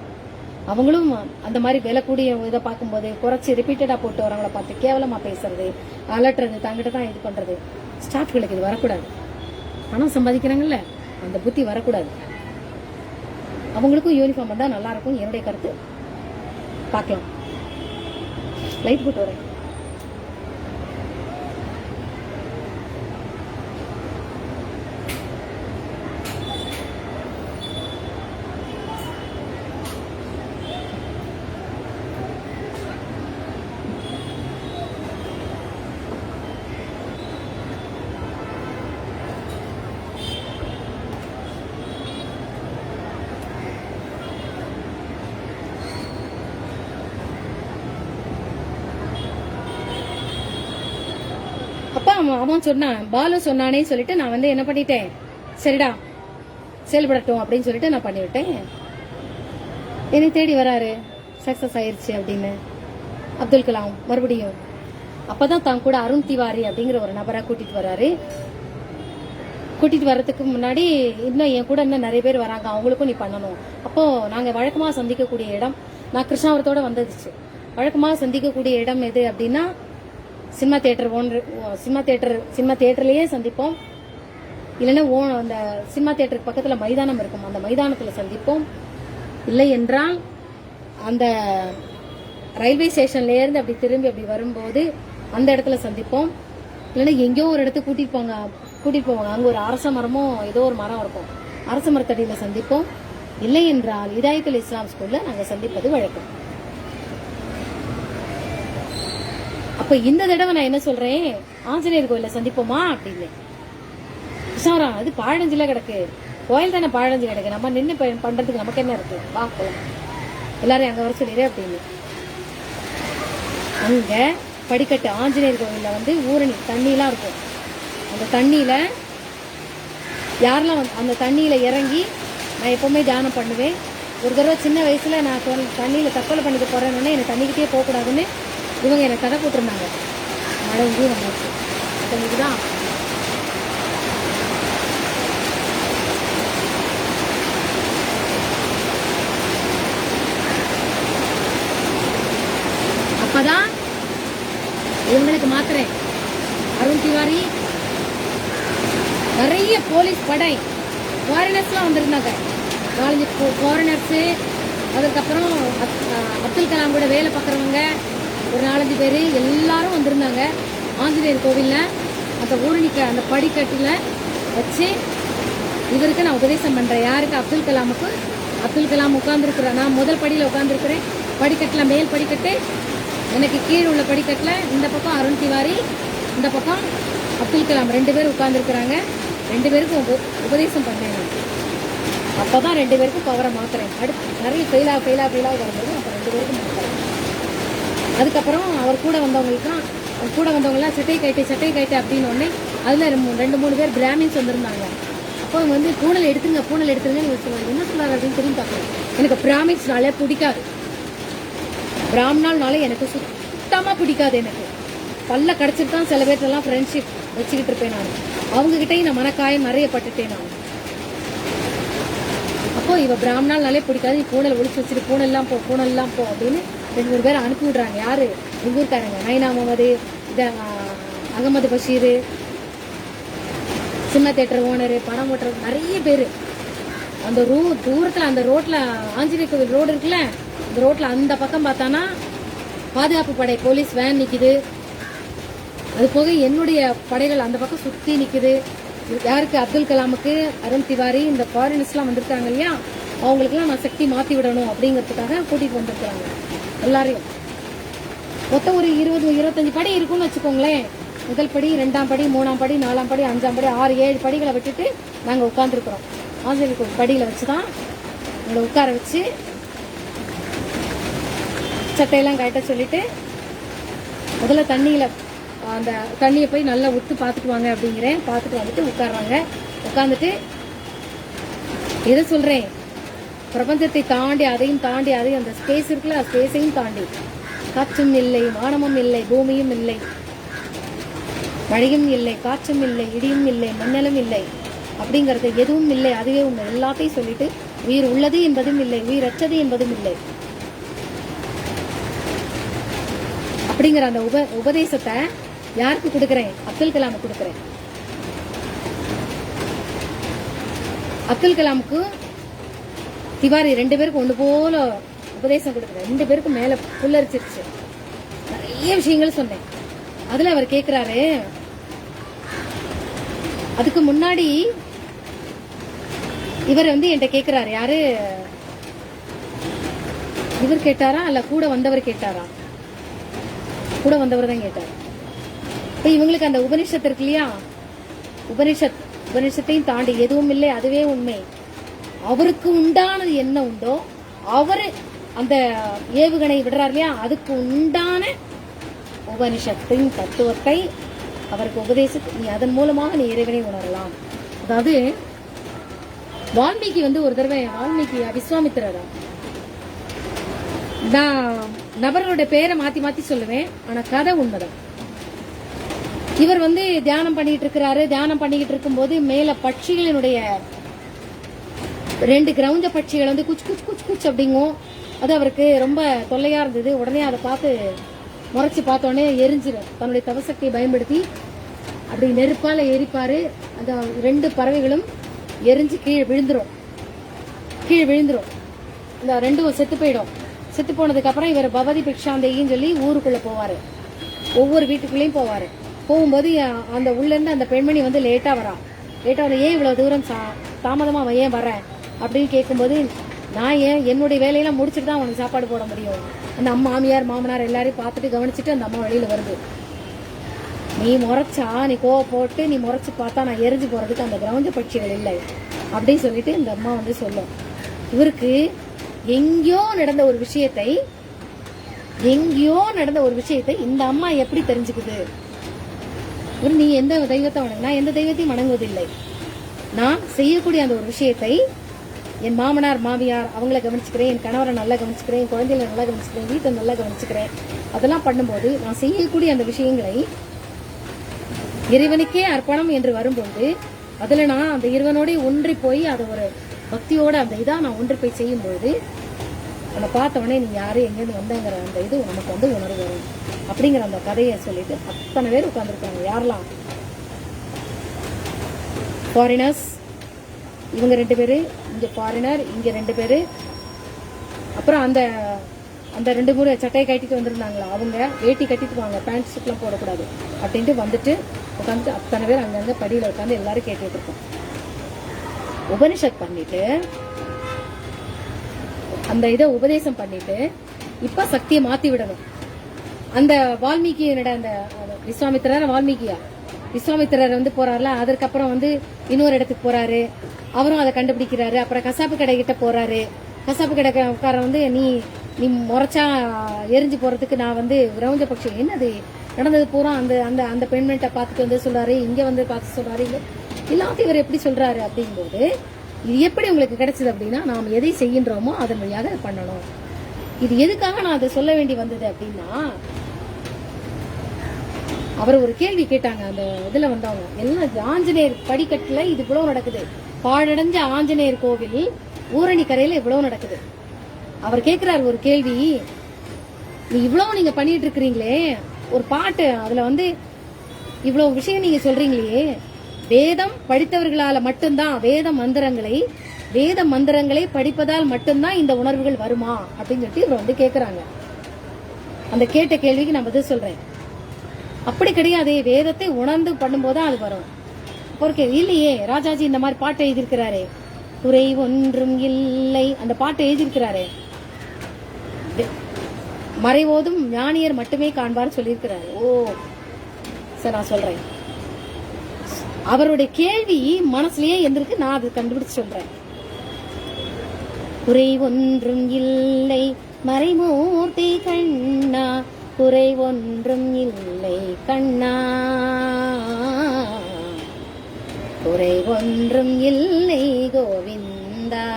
அவங்களும் அந்த மாதிரி விலை கூடிய இதை பார்க்கும்போது குறைச்சி ரிப்பீட்டடா போட்டு வரவங்களை பார்த்து கேவலமா பேசுறது, அலட்டுறது, தங்கிட்ட தான் இது பண்றது. ஸ்டாஃப்களுக்கு இது வரக்கூடாது. பணம் சம்பாதிக்கிறாங்கல்ல, அந்த புத்தி வரக்கூடாது. அவங்களுக்கும் யூனிஃபார்ம் வந்தா நல்லா இருக்கும் என்னுடைய கருத்து. பார்க்கலாம். லைட் போட்டு வரேன். அவன் சொன்னான், பாலு சொன்னானே சொல்லிட்டு நான் வந்து என்ன பண்ணிட்டேன், சரிடா செயல்படட்டும் அப்படின்னு சொல்லிட்டு நான் பண்ணிவிட்டேன். என்னை தேடி வராரு, சக்சஸ் ஆயிருச்சு அப்படின்னு அப்துல் கலாம் மறுபடியும். அப்பதான் தான் கூட அருண் திவாரி அப்படிங்கிற ஒரு நபரை கூட்டிட்டு வராரு. கூட்டிட்டு வர்றதுக்கு முன்னாடி இன்னும் என் கூட இன்னும் நிறைய பேர் வராங்க, அவங்களுக்கும் நீ பண்ணணும். அப்போ நாங்க வழக்கமா சந்திக்கக்கூடிய இடம், நான் கிருஷ்ணாவரத்தோட வந்துச்சு, வழக்கமா சந்திக்கக்கூடிய இடம் எது அப்படின்னா சினிமா தியேட்டர்லயே சந்திப்போம், இல்லைன்னா அந்த சினிமா தியேட்டருக்கு பக்கத்துல மைதானம் இருக்கும், அந்த மைதானத்துல சந்திப்போம். இல்லை என்றால் அந்த ரயில்வே ஸ்டேஷன்ல இருந்து அப்படி திரும்பி அப்படி வரும்போது அந்த இடத்துல சந்திப்போம். இல்லைன்னா எங்கேயோ ஒரு இடத்துக்கு கூட்டிட்டு போவாங்க, அங்க ஒரு அரச மரமோ ஏதோ ஒரு மரம் இருக்கும், அரச மரத்தடியில சந்திப்போம். இல்லை என்றால் இதாயத்துல் இஸ்லாம் ஸ்கூல்ல நாங்க சந்திப்பது வழக்கம். அப்ப இந்த தடவை நான் என்ன சொல்றேன், ஆஞ்சநேயர் கோயில சந்திப்போமா அப்படின்னு. அது பாழஞ்சில கிடக்கு, கோயில் தானே பாழஞ்சு கிடக்கு, நம்ம நின்று பண்றதுக்கு நமக்கு என்ன இருக்கு, வா போலாம், எல்லாரும் அங்க வர சொல்லிடு அப்படின்னு. அங்க படிக்கட்டு ஆஞ்சநேயர் கோவில்ல வந்து ஊரணி தண்ணிலாம் இருக்கும், அந்த தண்ணியில யாரெல்லாம் அந்த தண்ணியில இறங்கி நான் எப்பவுமே தியானம் பண்ணுவேன். ஒரு தடவை சின்ன வயசுல நான் தண்ணியில தற்கொலை பண்ணிட்டு போறேன்னு எனக்கு தண்ணிக்கிட்டே போகக்கூடாதுன்னு இவங்க எனக்கு கதை போட்டிருந்தாங்க. மழை இங்கேயும் வந்தாச்சு, அதுதான் அப்பதான் இவங்களுக்கு மாத்திரேன். அருண் திவாரி, நிறைய போலீஸ் படை ஃபாரினர்ஸ்லாம் வந்திருந்தாங்க, 4 ஃபாரினர்ஸ், அதுக்கப்புறம் அப்துல் கலாம் கூட வேலை பார்க்குறவங்க ஒரு 4-5 பேர் எல்லாரும் வந்திருந்தாங்க. ஆஞ்சநேயர் கோவிலில் அந்த ஊரணிக்க அந்த படிக்கட்டில் வச்சு இவருக்கு நான் உபதேசம் பண்ணுறேன். யாருக்கு? அப்துல் கலாமுக்கு. அப்துல் கலாம் உட்காந்துருக்குறேன், நான் முதல் படியில் உட்காந்துருக்குறேன். படிக்கட்டில் மேல் படிக்கட்டு, எனக்கு கீழே உள்ள படிக்கட்டில் இந்த பக்கம் அருண் திவாரி, இந்த பக்கம் அப்துல் கலாம் 2 பேர் உட்காந்துருக்குறாங்க. 2 பேருக்கும் உபதேசம் பண்ணேன் நான். அப்போ தான் 2 பேருக்கும் பவரை மாற்றுறேன். அடுத்து நிறைய ஃபெயிலாக வரும்போது அப்போ 2 பேருக்கும் மாற்றுறேன். அதுக்கப்புறம் அவர் கூட வந்தவங்கலாம் சட்டை கைட்டு அப்படின்னு ஒன்று அதில் 2-3 பேர் பிராமின்ஸ் வந்திருந்தாங்க. அப்போ அவங்க வந்து பூனல் எடுத்துருங்கன்னு சொல்லுவாங்க. என்ன சொல்கிறார் அப்படின்னு திரும்பி பார்க்குறேன். எனக்கு பிராமின்ஸ்னாலே பிடிக்காது, பிராமணால்னாலே எனக்கு சுத்தமாக பிடிக்காது. எனக்கு பல்ல கிடச்சிட்டு தான் சில பேர்ட்டெல்லாம் ஃப்ரெண்ட்ஷிப் வச்சுக்கிட்டு இருப்பேன். நான் அவங்ககிட்டையும் நான் மனக்காயம் நிறைய பட்டுட்டேன் நான். அப்போ இவ பிராமணால்னாலே பிடிக்காது, நீ பூனல் ஒழிச்சு வச்சுட்டு பூனெல்லாம் போ அப்படின்னு 2-3 பேர் அனுப்பி விடுறாங்க. யாரு? எங்கள் ஊருக்காரங்க. Naina Mohammed, Ahmed Basheer, cinema theatre owner, பணம் ஓட்டுறது, நிறைய பேர். அந்த தூரத்தில் அந்த ரோட்டில் ஆஞ்சநேயர் கோவில் ரோடு இருக்குல்ல, அந்த ரோட்டில் அந்த பக்கம் பார்த்தானா பாதுகாப்பு படை போலீஸ் வேன் நிற்கிது. அது போக என்னுடைய படைகள் அந்த பக்கம் சுற்றி நிற்குது. யாருக்கு? அப்துல் கலாமுக்கு, அருண் திவாரி, இந்த ஃபாரினர்ஸ்லாம் வந்திருக்காங்க இல்லையா, அவங்களுக்குலாம் நான் சக்தி மாற்றி விடணும் அப்படிங்கிறதுக்காக கூட்டிகிட்டு வந்திருக்கிறாங்க எல்லாரையும். மொத்தம் ஒரு 20-25 படி இருக்குன்னு வச்சுக்கோங்களேன். முதல் படி, 2ஆம் படி, 3ஆம் படி, 4ஆம் படி, 5ஆம் படி, 6-7 படிகளை விட்டுட்டு நாங்கள் உட்காந்துருக்குறோம். ஆஞ்சநேயர் படியில் வச்சு தான் உங்களை உட்கார வச்சு சட்டையெல்லாம் கட்ட சொல்லிட்டு முதல்ல அந்த தண்ணியை போய் நல்லா உத்து பார்த்துட்டு வாங்க அப்படிங்கிறேன். பார்த்துட்டு வந்துட்டு உட்காடுறாங்க. உட்காந்துட்டு எதை சொல்கிறேன், பிரபஞ்சத்தை தாண்டி அதையும் அந்த ஸ்பேஸ் இருக்குல்ல, ஸ்பேஸையும் தாண்டி காற்றும் இல்லை, வானமும் இல்லை, பூமியும் இல்லை, மழையும் இல்லை, காற்றும் இல்லை, இடியும் இல்லை, மண்ணலும் இல்லை, அப்படிங்கிறது எதுவும் இல்லை, அதுவே உண்மை. எல்லாத்தையும் சொல்லிட்டு உயிர் உள்ளது என்பதும் இல்லை, உயிர் அற்றது என்பதும் இல்லை அப்படிங்கிற அந்த உபதேசத்தை யாருக்கு கொடுக்குறேன்? அப்துல் கலாமுக்கு கொடுக்குறேன். அப்துல் கலாமுக்கு திவாரி 2 பேருக்கும் ஒன்று போல உபதேசம் கொடுக்குறேன். 2 பேருக்கும் மேல புல்லரிச்சிருச்சு. நிறைய விஷயங்கள் சொன்னேன். அதுல அவர் கேட்கிறாரு, அதுக்கு முன்னாடி இவர் வந்து என்கிட்ட கேட்கிறாரு. யாரு? இவர் கேட்டாரா இல்ல கூட வந்தவர் கேட்டாரா? கூட வந்தவர் தான் கேட்டார். இப்ப இவங்களுக்கு அந்த உபனிஷத்து இருக்கு இல்லையா, உபனிஷத்தையும் தாண்டி எதுவும் இல்லை, அதுவே உண்மை. அவருக்கு உண்டானது என்ன உண்டோ அவரு அந்த ஏவுகணை விடுறார் இல்லையா, அதுக்கு உண்டான உபனிஷத்தின் தத்துவத்தை அவருக்கு உபதேசித்து நீ அதன் மூலமாக நீ இறைவனை உணரலாம். அதாவது வால்மீகி வந்து ஒரு தடவை, வால்மீகி விஸ்வாமித்திரரா, நான் நபர்களுடைய பேரை மாத்தி சொல்லுவேன், ஆனா கதை உண்மைதான். இவர் வந்து தியானம் பண்ணிட்டு இருக்கிறாரு. தியானம் பண்ணிக்கிட்டு இருக்கும்போது மேல பட்சிகளினுடைய 2 கிரௌஞ்ச பட்சிகள் வந்து குச் குச் குச் குச் அப்படிங்கும். அது அவருக்கு ரொம்ப தொல்லையா இருந்தது. உடனே அதை பார்த்து முறைச்சு பார்த்தோடனே எரிஞ்சிடும். தன்னுடைய தவசக்தியை பயன்படுத்தி அப்படி நெருப்பால எரிப்பாரு. அந்த 2 பறவைகளும் எரிஞ்சு கீழே விழுந்துரும். இந்த 2ம் செத்து போயிடும். செத்து போனதுக்கு அப்புறம் இவர் பவதி பிக்ஷாந்தேகின்னு சொல்லி ஊருக்குள்ள போவாரு. ஒவ்வொரு வீட்டுக்குள்ளேயும் போவாரு. போகும்போது அந்த உள்ள இருந்து அந்த பெண்மணி வந்து லேட்டா ஏன் இவ்வளவு தூரம் தாமதமா ஏன் வர அப்படின்னு கேட்கும்போது, நான் என்னுடைய வேலையெல்லாம் முடிச்சுட்டு தான் அவனுக்கு சாப்பாடு போட முடியும். அந்த மாமியார் மாமனார் எல்லாரையும் பார்த்துட்டு கவனிச்சுட்டு அந்த அம்மா வெளியில வருது. நீ முறைச்சா, நீ போட்டு நீ முறைச்சு பார்த்தா நான் எரிஞ்சு போறதுக்கு அந்த கிரௌஞ்ச பட்சிகள் இல்லை அப்படின்னு சொல்லிட்டு இந்த அம்மா வந்து சொல்லும். இவருக்கு எங்கேயோ நடந்த ஒரு விஷயத்தை இந்த அம்மா எப்படி தெரிஞ்சுக்குது? நீ எந்த தெய்வத்தை வணங்க? நான் எந்த தெய்வத்தையும் வணங்குவதில்லை. நான் செய்யக்கூடிய அந்த ஒரு விஷயத்தை என் மாமனார் மாமியார் அவங்கள கவனிச்சுக்கிறேன், என் கணவரை நல்லா கவனிச்சுக்கிறேன், என் குழந்தைகளை நல்லா கவனிச்சுக்கிறேன், வீட்டை நல்லா கவனிச்சுக்கிறேன். அதெல்லாம் பண்ணும்போது நான் செய்யக்கூடிய அந்த விஷயங்களை இறைவனுக்கே அர்ப்பணம் என்று வரும்போது அதுல நான் அந்த இறைவனோட ஒன்றி போய் அதை ஒரு பக்தியோட அந்த நான் ஒன்று போய் செய்யும்போது அதை பார்த்தவொடனே நீ யாரு எங்கேருந்து வந்தங்கிற அந்த இது நமக்கு வந்து உணர்வு வரும் அப்படிங்கிற அந்த கதையை சொல்லிட்டு அத்தனை பேர் உட்காந்துருக்காங்க. யாரெல்லாம்? ஃபாரினர்ஸ், இவங்க 2 பேரு, இங்க ஃபாரினர், இங்க 2 பேரு, அப்புறம் அந்த அந்த 2-3 சட்டையை கட்டிட்டு வந்திருந்தாங்களா, அவங்க வேட்டி கட்டிட்டு வாங்க, பேண்ட் ஷர்ட்லாம் போடக்கூடாது அப்படின்ட்டு வந்துட்டு உட்காந்து அத்தனை பேர் அங்கங்க படியில உட்காந்து எல்லாரும் கேட்டுட்டு இருக்கோம். உபனிஷத் பண்ணிட்டு அந்த இதை உபதேசம் பண்ணிட்டு இப்ப சக்தியை மாத்தி விடணும். அந்த வால்மீகி அந்த விஸ்வாமித்திரர் விஸ்வாமித்திரர் வந்து போறாருல, அதற்கப்புறம் வந்து இன்னொரு இடத்துக்கு போறாரு, அவரும் அதை கண்டுபிடிக்கிறாரு. அப்புறம் கசாப்பு கடை கிட்ட போறாரு. கசாப்பு கடைக்காரன் வந்து நீ முறைச்சா எரிஞ்சு போறதுக்கு நான் வந்து விரௌஞ்ச பட்சம் என்னது நடந்தது பூரா அந்த அந்த அந்த பெண்மெண்ட்டை பார்த்துட்டு வந்து சொல்றாரு, இங்க வந்து பார்த்து சொல்றாரு, இங்க எல்லாத்தையும் இவர் எப்படி சொல்றாரு அப்படிங்கும்போது இது எப்படி உங்களுக்கு கிடைச்சது அப்படின்னா, நாம் எதை செய்கின்றோமோ அதன் வழியாக அதை பண்ணணும். இது எதுக்காக நான் அதை சொல்ல வேண்டி வந்தது அப்படின்னா, அவர் ஒரு கேள்வி கேட்டாங்க. அந்த இதுல வந்தவங்க எல்லாம் ஆஞ்சநேயர் படிக்கட்டுல இது இவ்வளவு நடக்குது, பாழடைஞ்ச ஆஞ்சநேயர் கோவில் ஊரணி கரையில இவ்வளவு நடக்குது. அவர் கேட்கிறார் ஒரு கேள்வி, நீ இவ்வளவு நீங்க பண்ணிட்டு இருக்கிறீங்களே, ஒரு பாட்டு அதுல வந்து இவ்வளவு விஷயம் நீங்க சொல்றீங்களே, வேதம் படித்தவர்களால மட்டும்தான் வேத மந்திரங்களை படிப்பதால் மட்டும்தான் இந்த உணர்வுகள் வருமா அப்படின்னு சொல்லிட்டு இவர் வந்து கேக்குறாங்க. அந்த கேட்ட கேள்விக்கு நான் பதில் சொல்றேன், அப்படி கிடையாது, வேதத்தை உணர்ந்து பண்ணும்போதுதான் அது வரும். இல்லையே, ராஜாஜி இந்த மாதிரி பாட்டை எழுதியிருக்கிறாரே, குறை ஒன்றும் இல்லை, அந்த பாட்டை எழுதியிருக்கிறாரே, மறைவோதும் ஞானியர் மட்டுமே காண்பார் சொல்லியிருக்கிறாரு. ஓ சரி, நான் சொல்றேன். அவருடைய கேள்வி மனசுலயே எந்திருக்கு, நான் அதை கண்டுபிடிச்சு சொல்றேன். குறை ஒன்றும் இல்லை மறைமூர்த்தி கண்ணா, குறை ஒன்றும் இல்லை கண்ணா, குறை ஒன்றும் இல்லை கோவிந்தா,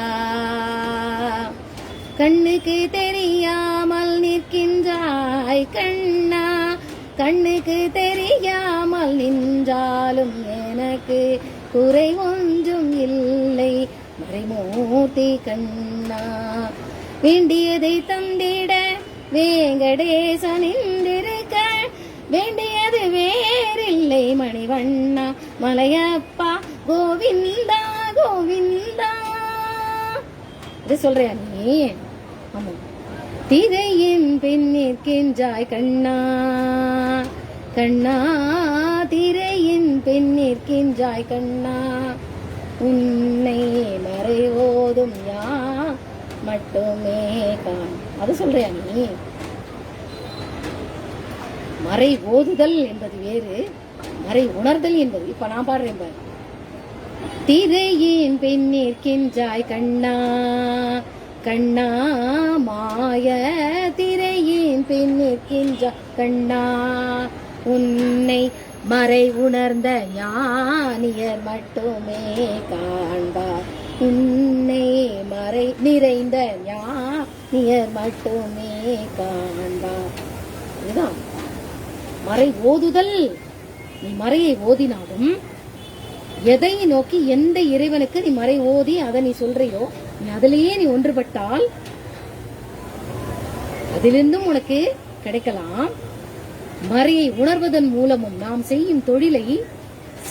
கண்ணுக்கு தெரியாமல் நிற்கின்றாய் கண்ணா, கண்ணுக்கு தெரியாமல் நின்றாலும் எனக்கு குறை ஒன்றும் இல்லை மறைமூர்த்தி கண்ணா, வேண்டியதை தந்திட வேங்கடேசனின்றிருக்க வேண்டியது வேறில்லை மணிவண்ணா மலையப்பா கோவிந்தா கோவிந்தா. இது சொல்றியா நீ? ஆமா. திரையின் பின் நிற்கின்றாய் கண்ணா, கண்ணா திரையின் பின் நிற்கின்றாய் கண்ணா, உன்னை மறைவோதும் யார் மட்டுமே காண். அது சொல்றியா நீ? மறை ஓதுதல் என்பது வேறு, மறை உணர்தல் என்பது. இப்ப நான் பாடுறேன் பாரு. திரையின் பின் நிற்கின்றாய் கண்ணா, கண்ணா மாய திரையின் பின் நிற்கின்றாய் கண்ணா, உன்னை மறை உணர்ந்த ஞானியர் மட்டுமே காண்பார், உன்னை மறை நிறைந்த ஞானியர் மட்டுமே காண்பார். இதுதான் மறை ஓதுதல். நீ மறையை ஓதினாலும் எதை நோக்கி எந்த இறைவனுக்கு நீ மறை ஓதி அதை நீ சொல்றியோ, நீ அதிலேயே நீ ஒன்றுபட்டால் அதிலிருந்தும் உனக்கு கிடைக்கலாம். மறையை உணர்வதன் மூலமும் நாம் செய்யும் தொழிலை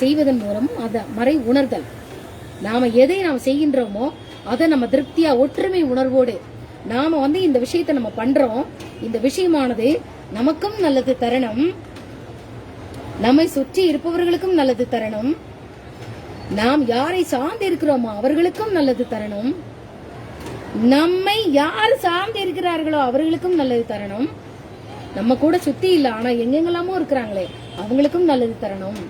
செய்வதன் மூலமும் அத மறை உணர்தல். நாம எதை நாம் செய்கின்றோமோ அதை நம்ம திருப்தியா ஒற்றுமை உணர்வோடு நாம வந்து இந்த விஷயத்தை நம்ம பண்றோம், இந்த விஷயமானது நமக்கும் நல்லது தரணும், நம்மை சுற்றி இருப்பவர்களுக்கும் நல்லது தரணும், நாம் யாரை சார்ந்து இருக்கிறோமோ அவர்களுக்கும் நல்லது தரணும், நம்மை யார் சார்ந்து இருக்கிறார்களோ அவர்களுக்கும் நல்லது தரணும், நம்ம கூட சுத்தி இல்ல ஆனா எங்கெல்லாமோ இருக்கிறாங்களே அவங்களுக்கும் நல்லது தரணும்.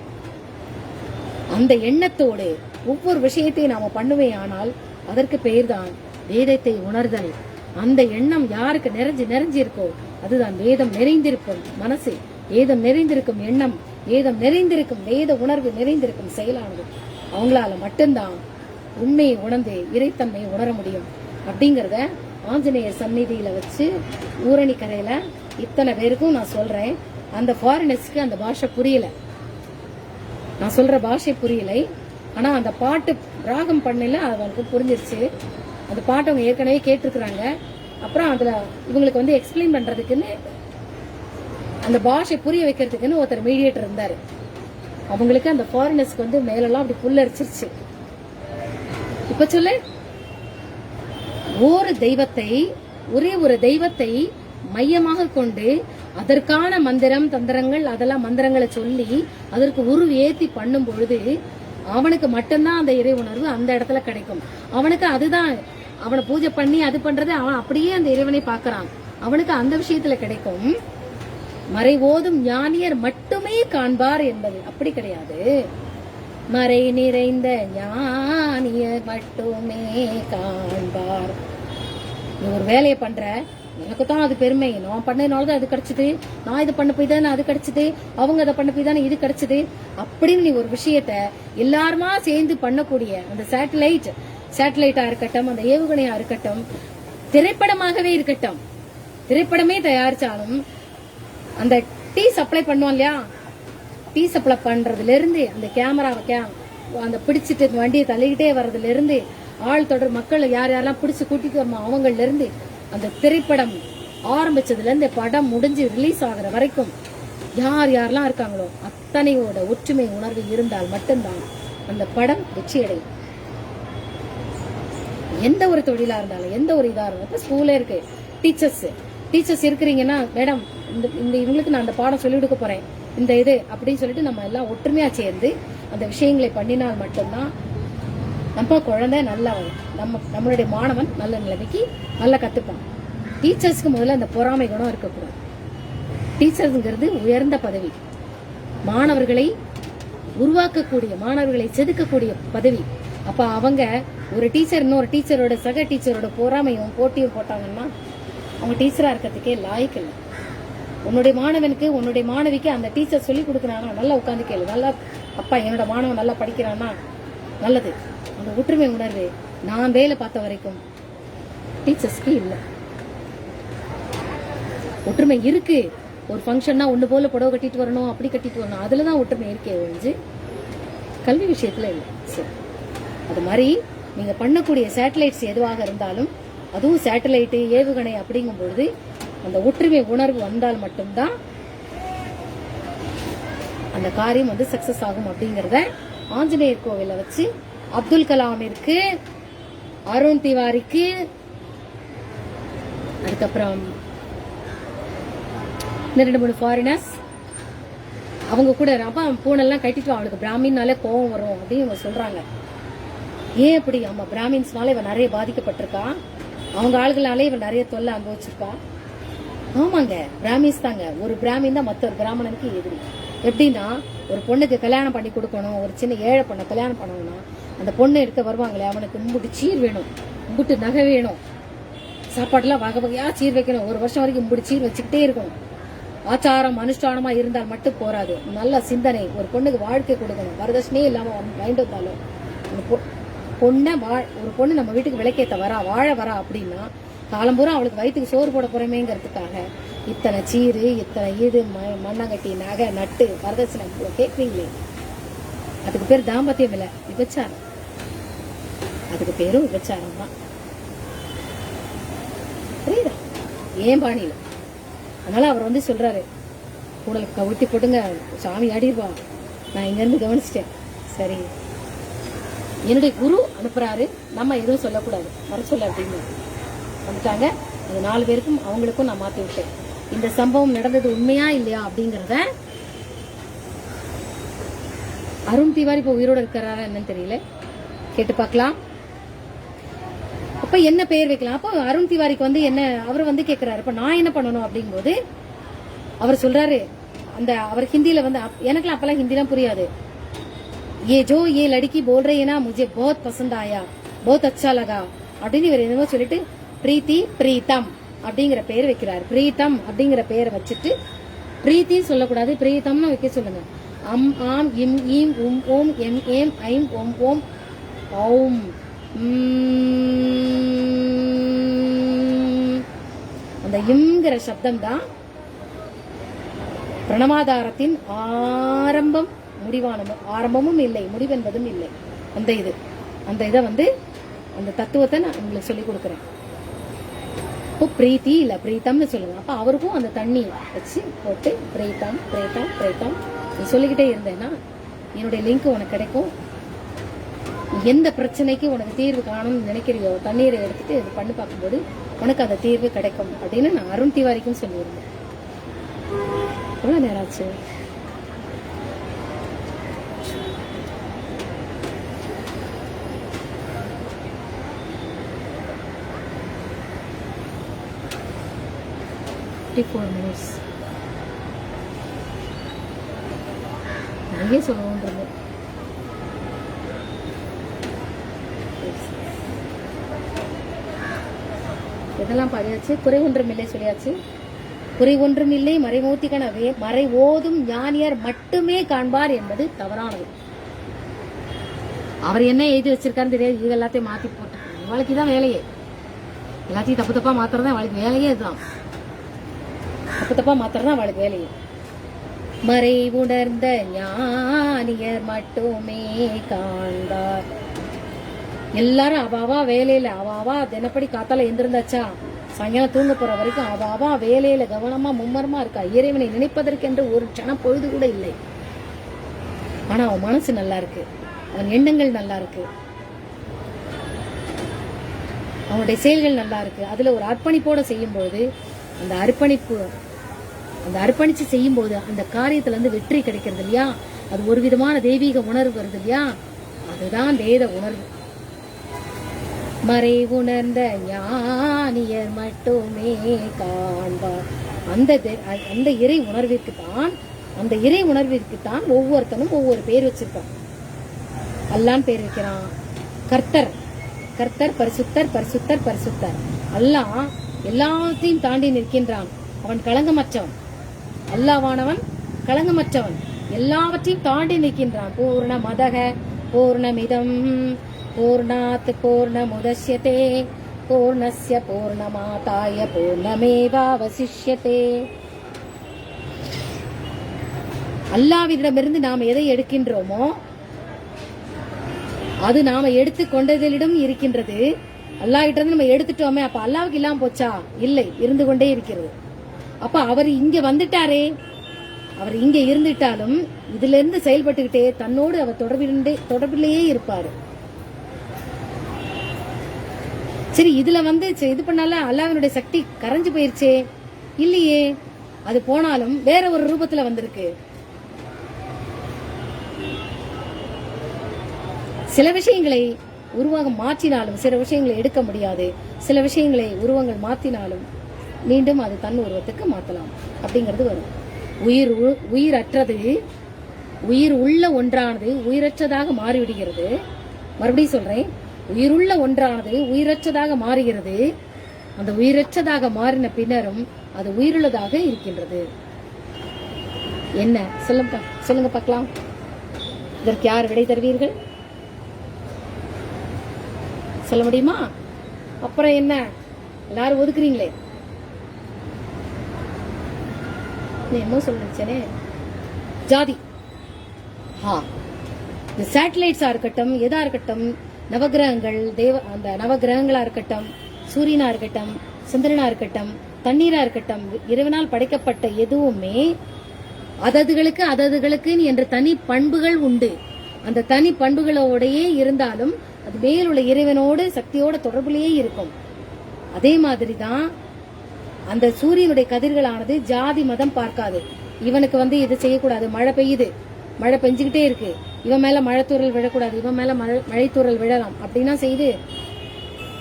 அந்த எண்ணத்தோடு ஒவ்வொரு விஷயத்தையும் நாம பண்ணுவே ஆனால் அதற்கு பெயர்தான் வேதத்தை உணர்தல். அந்த எண்ணம் யாருக்கு நிறைஞ்சு இருக்கோ அதுதான் வேதம் நிறைந்திருக்கும் மனசு, வேதம் நிறைந்திருக்கும் எண்ணம், வேதம் நிறைந்திருக்கும் வேத உணர்வு நிறைந்திருக்கும் செயலானது. அவங்களால மட்டும்தான் உண்மையை உணர்ந்து இறைத்தன்மையை உணர முடியும். அப்படிங்கறத ஆஞ்சநேயர் சந்நிதியில வச்சு ஊரணி கரையில இத்தனை பேருக்கும் நான் சொல்றேன். அந்த ஃபாரினர்ஸ்க்கு அந்த பாஷை புரியல, நான் சொல்ற பாஷை புரியலை. ஆனா அந்த பாட்டு ராகம் பண்ணல அவங்களுக்கு புரிஞ்சிருச்சு. அந்த பாட்டு அவங்க ஏற்கனவே கேட்டிருக்கிறாங்க. அப்புறம் அதுல இவங்களுக்கு வந்து எக்ஸ்பிளைன் பண்றதுக்குன்னு அந்த பாஷை புரிய வைக்கிறதுக்குன்னு ஒருத்தர் மீடியேட்டர் இருந்தாரு. அவங்களுக்கு அந்த ஃபாரினர்ஸ்க்கு வந்து மேலெல்லாம் அப்படி புல்லரிச்சிருச்சு. இப்ப சொல்லு, ஒரு தெய்வத்தை ஒரே ஒரு தெய்வத்தை மையமாக கொண்டு அதற்கான மந்திரம் தந்திரங்கள் அதெல்லாம் மந்திரங்களை சொல்லி அதற்கு ஏத்தி பண்ணும் பொழுது அவனுக்கு மட்டும்தான் அந்த இறை உணர்வு அந்த இடத்துல கிடைக்கும். அவனுக்கு அதுதான் அவனை பூஜை பண்ணி அது பண்றது அவன் அப்படியே அந்த இறைவனை பார்க்கறான். அவனுக்கு அந்த விஷயத்துல கிடைக்கும். மறைவோதும் ஞானியர் மட்டுமே காண்பார் என்பது அப்படி கிடையாது. மறை நிறைந்த ஞானியர் மட்டுமே காண்பார். நீ ஒரு வேலையை பண்ற, எனக்கு தான் அது பெருமை, நான் பண்ணதுனாலதான் அது கிடைச்சது, நான் இதை பண்ண போய் தானே அது கிடைச்சது, அவங்க அதை பண்ண போய் தானே இது கிடைச்சது அப்படின்னு நீ ஒரு விஷயத்த எல்லாருமா சேர்ந்து பண்ணக்கூடிய அந்த சேட்டலைட்டா இருக்கட்டும், அந்த ஏவுகணையா இருக்கட்டும், திரைப்படமாகவே இருக்கட்டும், திரைப்படமே தயாரிச்சாலும் அந்த டீ சப்ளை பண்ணுவோம் இல்லையா, டீ சப்ளை பண்றதுல இருந்து அந்த கேமராவை அந்த பிடிச்சிட்டு வண்டியை தள்ளிக்கிட்டே வர்றதுல இருந்து ஆள் தொடர் மக்கள் யார் யாரெல்லாம் பிடிச்சு கூட்டிட்டு வரணும் அவங்கள்ல இருந்து அந்த திரைப்படம் ஆரம்பிச்சதுல இருந்து படம் முடிஞ்சு ரிலீஸ் ஆகுற வரைக்கும் யார் யாரெல்லாம் இருக்காங்களோ அத்தனையோட ஒற்றுமை உணர்வு இருந்தால் மட்டும்தான் அந்த படம் வெற்றி அடையும். எந்த ஒரு தொழிலா இருந்தாலும் எந்த ஒரு இதா இருந்தாலும் ஸ்கூல்ல இருக்கு டீச்சர்ஸ் இருக்கிறீங்கன்னா, மேடம் இந்த இவங்களுக்கு நான் அந்த பாடம் சொல்லிக் கொடுக்க போறேன் இந்த இது அப்படின்னு சொல்லிட்டு நம்ம எல்லாம் ஒற்றுமையா சேர்ந்து அந்த விஷயங்களை பண்ணினால் மட்டும்தான் நம்ம குழந்தை நல்லா நம்மளுடைய மாணவன் நல்ல நிலைமைக்கு நல்லா கத்துப்பான். டீச்சர்ஸ்க்கு முதல்ல அந்த பொறாமை குணம் இருக்கக்கூடாது. டீச்சர்ங்கிறது உயர்ந்த பதவி, மாணவர்களை உருவாக்கக்கூடிய மாணவர்களை செதுக்கக்கூடிய பதவி. அப்ப அவங்க ஒரு டீச்சர் இன்னொரு டீச்சரோட சக டீச்சரோட பொறாமையும் போட்டியும் போட்டாங்கன்னா அவங்க டீச்சரா இருக்கிறதுக்கே லாய்க்கு இல்லை. உன்னுடைய மாணவனுக்கு உன்னுடைய மாணவிக்கு அந்த டீச்சர் சொல்லி கொடுக்குறானா நல்லா உட்காந்து கேளு, நல்லா அப்பா என்னோட மாணவன் நல்லா படிக்கிறானா நல்லது. அந்த ஒற்றுமை உணர்வு நான் வேலை பார்த்த வரைக்கும் டீச்சர்ஸ்க்கு இல்லை. ஒற்றுமை இருக்கு. ஒரு ஃபங்க்ஷன்னா ஒண்ணு போல புடவை கட்டிட்டு வரணும், அப்படி கட்டிட்டு வரணும், அதுலதான் ஒற்றுமை இருக்கே ஒழிஞ்சு கல்வி விஷயத்துல இல்லை. சரி, அது மாதிரி நீங்க பண்ணக்கூடிய சேட்டலைட்ஸ் எதுவாக இருந்தாலும், அதுவும் சேட்டலைட்டு ஏவுகணை அப்படிங்கும் பொழுது அந்த ஒற்றுமை உணர்வு வந்தால் மட்டும்தான் அந்த காரியம் வந்து சக்சஸ் ஆகும். அப்படிங்கறத ஆஞ்சநேயர் கோவில வச்சு அப்துல் கலாமிற்கு, அருண் திவாரிக்கு, அதுக்கப்புறம் 2-3 ஃபாரினர்ஸ் அவங்க கூட பூனெல்லாம் கட்டிட்டு அவளுக்கு பிராமின்னாலே கோவம் வரும் அப்படின்னு இவங்க சொல்றாங்க. ஏன் அப்படி? ஆமா, பிராமின்ஸ்னால இவன் நிறைய பாதிக்கப்பட்டிருக்கா, அவங்க ஆளுகளாலே இவன் நிறைய தொல்லை அனுபவிச்சிருக்கா. ஆமாங்க, பிராமின்ஸ் தாங்க. ஒரு பிராமின் தான் மற்ற ஒரு பிராமணனுக்கு எதிரி. எப்படின்னா, ஒரு பொண்ணுக்கு கல்யாணம் பண்ணி கொடுக்கணும், ஒரு சின்ன ஏழை பொண்ணை கல்யாணம் பண்ணணும்னா அந்த பொண்ணு எடுக்க வருவாங்களே அவனுக்கு மும்புட்டு சீர் வேணும், மும்புட்டு நகை வேணும், சாப்பாடுலாம் வகை வகையா சீர் வைக்கணும், ஒரு வருஷம் வரைக்கும் மும்புட்டு சீர் வச்சுக்கிட்டே இருக்கணும். ஆச்சாரம் அனுஷ்டானமா இருந்தால் மட்டும் போராது, நல்ல சிந்தனை. ஒரு பொண்ணுக்கு வாழ்க்கை கொடுக்கணும், வரதட்சணையே இல்லாம வாங்கிட்டு வந்தாலும் ஒரு பொண்ணு நம்ம வீட்டுக்கு விளக்கேத்த வரா, வாழ வரா அப்படின்னா காலம்பூரா அவளுக்கு வயிற்றுக்கு சோறு போட போறமேங்கிறதுக்காக இத்தனை சீரு, இத்தனை இது, மண்ணாங்கட்டி, நகை, நட்டு, வரதட்சணை கேட்குறீங்களே, அதுக்கு பேர் தாம்பத்தியம் இல்ல, விபச்சாரம். அதுக்கு பேரும் விபச்சாரம் தான். புரியுதா? ஏன் பாணியில. அதனால அவர் வந்து சொல்றாரு, கூடல கவுட்டி போட்டுங்க, சாமி ஆடிடுவா. நான் இங்க இருந்து கவனிச்சிட்டேன். சரி, என்னுடைய குரு அனுப்புறாரு, நம்ம எதுவும் சொல்லக்கூடாது, வர சொல்ல அப்படின்னு வந்துட்டாங்க. அது 4 பேருக்கும் அவங்களுக்கும் நான் மாத்தி விட்டேன். இந்த சம்பவம் நடந்தது உண்மையா இல்லையா அப்படிங்கறத அருண் திவாரி இப்ப உயிரோட இருக்கிறாரா என்னன்னு தெரியல, கேட்டு பார்க்கலாம். அப்ப என்ன பெயர் வைக்கலாம்? அப்ப அருண் திவாரிக்கு வந்து என்ன, அவர் வந்து கேட்கிறாரு, இப்ப நான் என்ன பண்ணணும் அப்படிங்கும்போது அவர் சொல்றாரு, அந்த அவர் ஹிந்தியில வந்து, எனக்குலாம் அப்பெல்லாம் ஹிந்திலாம் புரியாது. ये जो ये लड़की बोल रही है ना मुझे बहुत पसंद आया, बहुत अच्छा लगा அப்படின்னு இவர் என்னமோ சொல்லிட்டு பிரீத்தி பிரீத்தம் அப்படிங்கிற பெயர் வைக்கிறார். பிரீத்தம் அப்படிங்கிற பெயரை வச்சுட்டு பிரீத்தின்னு சொல்லக்கூடாது, பிரீத்தம்னு வைக்க சொல்லுங்க. அம் ஆம் இம் ஈம் உம் ஓம் எம் ஏம் ஐம் ஓம் ஓம் ஓம். அந்த இம்ங்கிற சப்தம் தான் பிரணவாதாரத்தின் ஆரம்பம், ஆரம்பமும் இல்லை, முடிவென்பதும் இல்லை. அந்த இதை வந்து அந்த தத்துவத்தை நான் உங்களுக்கு சொல்லி கொடுக்குறேன். இப்போ பிரீத்தி இல்ல பிரீத்தம்னு சொல்லுங்க. அப்ப அவருக்கும் அந்த தண்ணி வச்சு போட்டு பிரீத்தம் பிரீத்தம் பிரீத்தம் நீ சொல்லிக்கிட்டே இருந்தேன்னா என்னுடைய லிங்க் உனக்கு கிடைக்கும். எந்த பிரச்சனைக்கு உனக்கு தீர்வு காணணும்னு நினைக்கிறியோ தண்ணீரை எடுத்துட்டு இது பண்ணி பார்க்கும்போது உனக்கு அந்த தீர்வு கிடைக்கும் அப்படின்னு நான் அருண் திவாரிக்கும் சொல்லியிருந்தேன். எவ்வளவு நேரம் ஆச்சு? நிறைய சொல்லுவோன்றது. இதெல்லாம் பாடியாச்சு. குறை ஒன்றும் இல்லை சொல்லியாச்சு. குறை ஒன்றும் இல்லை மறைமூர்த்தி கனவே மறை ஓதும் ஞானியர் மட்டுமே காண்பார் என்பது தவறானது. அவர் என்ன எழுதி வச்சிருக்காருன்னு தெரியாது. இது எல்லாத்தையும் மாத்தி போட்டு இவளுக்கு தான் வேலையே. எல்லாத்தையும் தப்பு தப்பா மாத்துறதா அவளுக்கு வேலையே. இதுதான் தப்பு தப்பா மாத்துறதா அவளுக்கு வேலையே. மறை உணர்ந்த ஞானியர் மட்டுமே காண்பார். எல்லாரும் அவாவா வேலையில அவாவா தினப்படி காத்தால எந்திருந்தாச்சா சாயங்காலம் தூங்க போற வரைக்கும் அவாவா வேலையில கவனமா மும்மரமா இருக்கா. இறைவனை நினைப்பதற்கென்று ஒரு க்ஷணம் பொழுது கூட இல்லை. ஆனா அவன் மனசு நல்லா இருக்கு, அவன் எண்ணங்கள் நல்லா இருக்கு, அவனுடைய செயல்கள் நல்லா இருக்கு. அதுல ஒரு அர்ப்பணிப்போட செய்யும் பொழுது அந்த அர்ப்பணிச்சு செய்யும் போது அந்த காரியத்துல இருந்து வெற்றி கிடைக்கிறது இல்லையா, அது ஒரு விதமான தெய்வீக உணர்வு வருது இல்லையா, அதுதான் வேத உணர்வு. மறை உணர்ந்த ஞானியர் மட்டுமே காண்பார். அந்த இறை உணர்விற்கு தான் ஒவ்வொருத்தனும் ஒவ்வொரு பேர் வச்சிருக்கான். அல்லான்னு பேர் வைக்கிறான். கர்த்தர் பரிசுத்தர். அல்லாஹ் எல்லாத்தையும் தாண்டி நிற்கின்றான். அவன் களங்கமற்றவன். அல்லாஹ்வானவன் களங்கமற்றவன், எல்லாவற்றையும் தாண்டி நிற்கின்றான். பூர்ண மதக பூர்ணமிதம் பூர்ணாத் பூர்ணமுதஸ்யதே பூர்ணஸ்ய பூர்ணமாதாய பூர்ணமேவாவசிஷ்யதே. அல்லாஹ்விடமிருந்து நாம் எதை எடுக்கின்றோமோ அது நாம எடுத்து கொண்டதிலிடம் இருக்கின்றது. அல்லாஹ்கிட்ட இருந்து நம்ம எடுத்துட்டோமே, அப்ப அல்லாஹ்வுக்கு இல்லாம போச்சா? இல்லை, இருந்து கொண்டே இருக்கிறது. அப்ப அவர் இங்க வந்துட்டாரே, அவர் இங்க இருந்துட்டாலும் இதுல இருந்து செயல்பட்டுக்கிட்டே தன்னோடு அவர் தொடர்பிலேயே இருப்பாரு. சரி, இதுல வந்து இது பண்ணால அல்லாஹ்வினுடைய சக்தி கரைஞ்சு போயிருச்சே? இல்லையே, அது போனாலும் வேற ஒரு ரூபத்துல வந்திருக்கு. சில விஷயங்களை உருவாக மாற்றினாலும் சில விஷயங்களை எடுக்க முடியாது. சில விஷயங்களை உருவங்கள் மாற்றினாலும் மீண்டும் அது தன் உருவத்துக்கு மாற்றலாம் அப்படிங்கிறது வரும். உயிரற்றது உயிர் உள்ள ஒன்றானது உயிரற்றதாக மாறிவிடுகிறது. மறுபடியும் சொல்றேன், உயிருள்ள ஒன்றானது உயிரற்றதாக மாறுகிறது. அந்த உயிரற்றதாக மாறின பின்னரும் அது உயிருள்ளதாக இருக்கின்றது. என்ன சொல்லுங்க பார்க்கலாம். இதற்கு யார் விடை தருவீர்கள்? சொல்ல முடியுமா? அப்புறம் என்ன எல்லாரும் ஒதுக்குறீங்களே? என்ன சொல்லிச்சேனே, ஜாதி. இந்த சேட்டலைட்ஸா இருக்கட்டும், எதா இருக்கட்டும், நவகிரகங்கள், அந்த நவகிரகங்களா இருக்கட்டும், சூரியனா இருக்கட்டும், சந்திரனா இருக்கட்டும், தண்ணீரா இருக்கட்டும், இறைவனால் படைக்கப்பட்ட எதுவுமே அததுகளுக்கு என்ற தனி பண்புகள் உண்டு. அந்த தனி பண்புகளோடையே இருந்தாலும் அது மேலுள்ள இறைவனோடு சக்தியோட தொடர்புலேயே இருக்கும். அதே மாதிரிதான் அந்த சூரியனுடைய கதிர்களானது ஜாதி மதம் பார்க்காது. இவனுக்கு வந்து இது செய்யக்கூடாது, மழை பெய்யுது, மழை பெஞ்சுக்கிட்டே இருக்கு, இவன் மேல மழைத்தூரல் விழக்கூடாது, இவன் மேல மழைத்தூரல் விழலாம் அப்படின்னா செய்து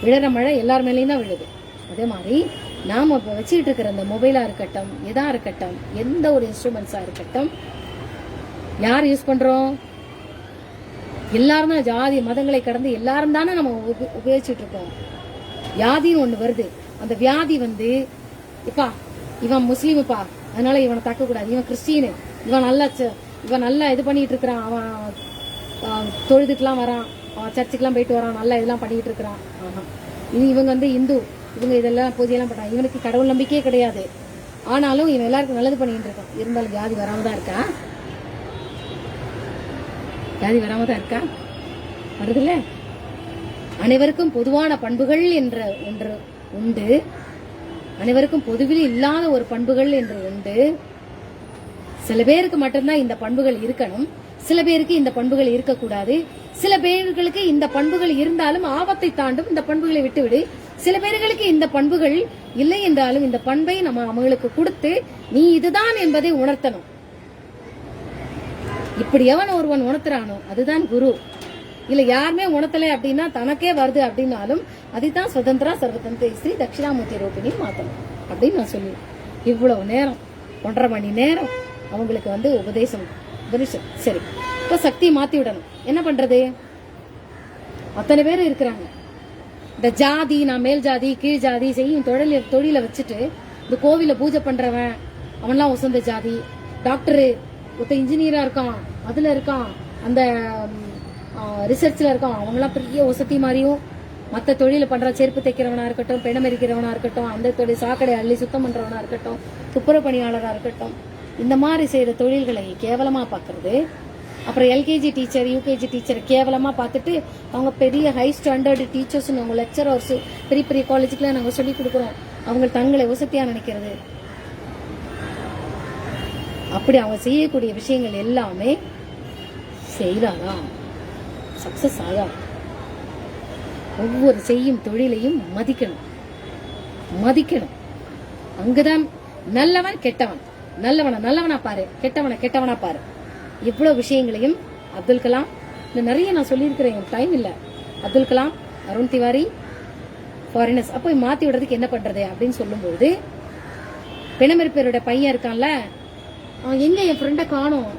விழற மழை எல்லார் மேலேயும் தான் விழுது. அதே மாதிரி நாம வச்சுக்கிட்டு இருக்கிற அந்த மொபைலா இருக்கட்டும், எதா இருக்கட்டும், எந்த ஒரு இன்ஸ்ட்ருமெண்ட்ஸா இருக்கட்டும், யார் யூஸ் பண்றோம்? எல்லாரும் தான். ஜாதி மதங்களை கடந்து எல்லாரும் தானே நம்ம உபயோகிச்சுட்டு இருக்கோம். வியாதின்னு ஒண்ணு வருது. அந்த வியாதி வந்து இப்பா இவன் முஸ்லீமுப்பா அதனால இவனை தாக்க கூடாது, இவன் கிறிஸ்டியனு, இவன் நல்லா இது பண்ணிட்டு இருக்கிறான், அவன் தொழுதுட்டுலாம் வரான், அவன் சர்ச்சுக்கெல்லாம் போயிட்டு வரான், நல்லா இதெல்லாம் பண்ணிட்டு இருக்கிறான். ஆஹா, இவங்க வந்து இந்து, இவங்க இதெல்லாம் பூஜையெல்லாம் பண்றாங்க, இவனுக்கு கடவுள் நம்பிக்கையே கிடையாது, ஆனாலும் இவன் எல்லாருக்கும் நல்லது பண்ணிட்டு இருக்கான். இருந்தாலும் ஜாதி வராம தான் இருக்கா? ஜாதி வராம தான் இருக்கா? வருதுல்ல. அனைவருக்கும் பொதுவான பண்புகள் என்ற ஒன்று உண்டு. அனைவருக்கும் பொதுவில் இல்லாத ஒரு பண்புகள் என்று உண்டு. சில பேருக்கு மட்டும்தான் இந்த பண்புகள் இருக்கணும், சில பேருக்கு இந்த பண்புகள் இருக்கக்கூடாது. சில பேர்களுக்கு இந்த பண்புகள் இருந்தாலும் ஆபத்தை தாண்டும் இந்த பண்புகளை விட்டுவிடு, சில பேர்களுக்கு இந்த பண்புகள் இல்லை என்றாலும் இந்த பண்பை நம்ம அவங்களுக்கு கொடுத்து நீ இதுதான் என்பதை உணர்த்தணும். இப்படி எவன் ஒருவன் உணர்த்துறானோ அதுதான் குரு. இல்ல யாருமே உணர்த்தல அப்படின்னா தனக்கே வருது அப்படின்னாலும் அதுதான் சுதந்திரா சர்வதந்திர ஸ்ரீ தட்சிணாமூர்த்தி ரூபிணி மாத்தணும் அப்படின்னு நான் சொல்லுவேன். இவ்வளவு நேரம் 1.5 மணி நேரம் அவங்களுக்கு உபதேசம். சரி, இப்ப சக்தியை மாத்தி விடணும். என்ன பண்றது? அத்தனை பேர் இருக்கிறாங்க. இந்த ஜாதி, நான் மேல் ஜாதி கீழ் ஜாதி செய்யும் தொழில வச்சுட்டு இந்த கோவில பூஜை பண்றவன் அவன்லாம் உசந்த ஜாதி. டாக்டரு ஒருத்த இன்ஜினியரா இருக்கான், அதுல இருக்கான், அந்த ரிசர்ச்ல இருக்கான், அவங்களாம் பெரிய வசதி மாதிரியும் மற்ற தொழில பண்ற செருப்பு தைக்கிறவனா இருக்கட்டும், பெணம் எரிக்கிறவனா இருக்கட்டும், அந்த தொழில் சாக்கடை அள்ளி சுத்தம் பண்றவனா இருக்கட்டும், துப்புரவு பணியாளராக இருக்கட்டும், இந்த மாதிரி செய்யற தொழில்களை கேவலமா பாக்குறது. அப்புறம் எல்கேஜி டீச்சர், யூகேஜி டீச்சர் கேவலமா பார்த்துட்டு அவங்க பெரிய ஹை ஸ்டாண்டர்டு டீச்சர்ஸ், அவங்க லெக்சரர்ஸ், பெரிய பெரிய காலேஜுக்குலாம் நாங்கள் சொல்லிக் கொடுக்குறோம், அவங்க தங்களை வசதியா நினைக்கிறது. அப்படி அவங்க செய்யக்கூடிய விஷயங்கள் எல்லாமே செய்யலாம், சக்சஸ் ஆகலாம். ஒவ்வொரு செய்யும் தொழிலையும் மதிக்கணும். அங்குதான் நல்லவன் கெட்டவன், நல்லவனா பாரு, கெட்டவனா பாரு. இவ்வளவு விஷயங்களையும் அப்துல் கலாம், நிறைய நான் சொல்லியிருக்கிறேன், டைம் இல்ல. அப்துல் கலாம், அருண் திவாரி, ஃபாரினர்ஸ் அப்போ மாத்தி விடுறதுக்கு என்ன பண்றது அப்படின்னு சொல்லும்போது, பிணமெரிப்பேரோட பையன் இருக்கான்ல, எங்க என் ஃப்ரெண்ட காணோம்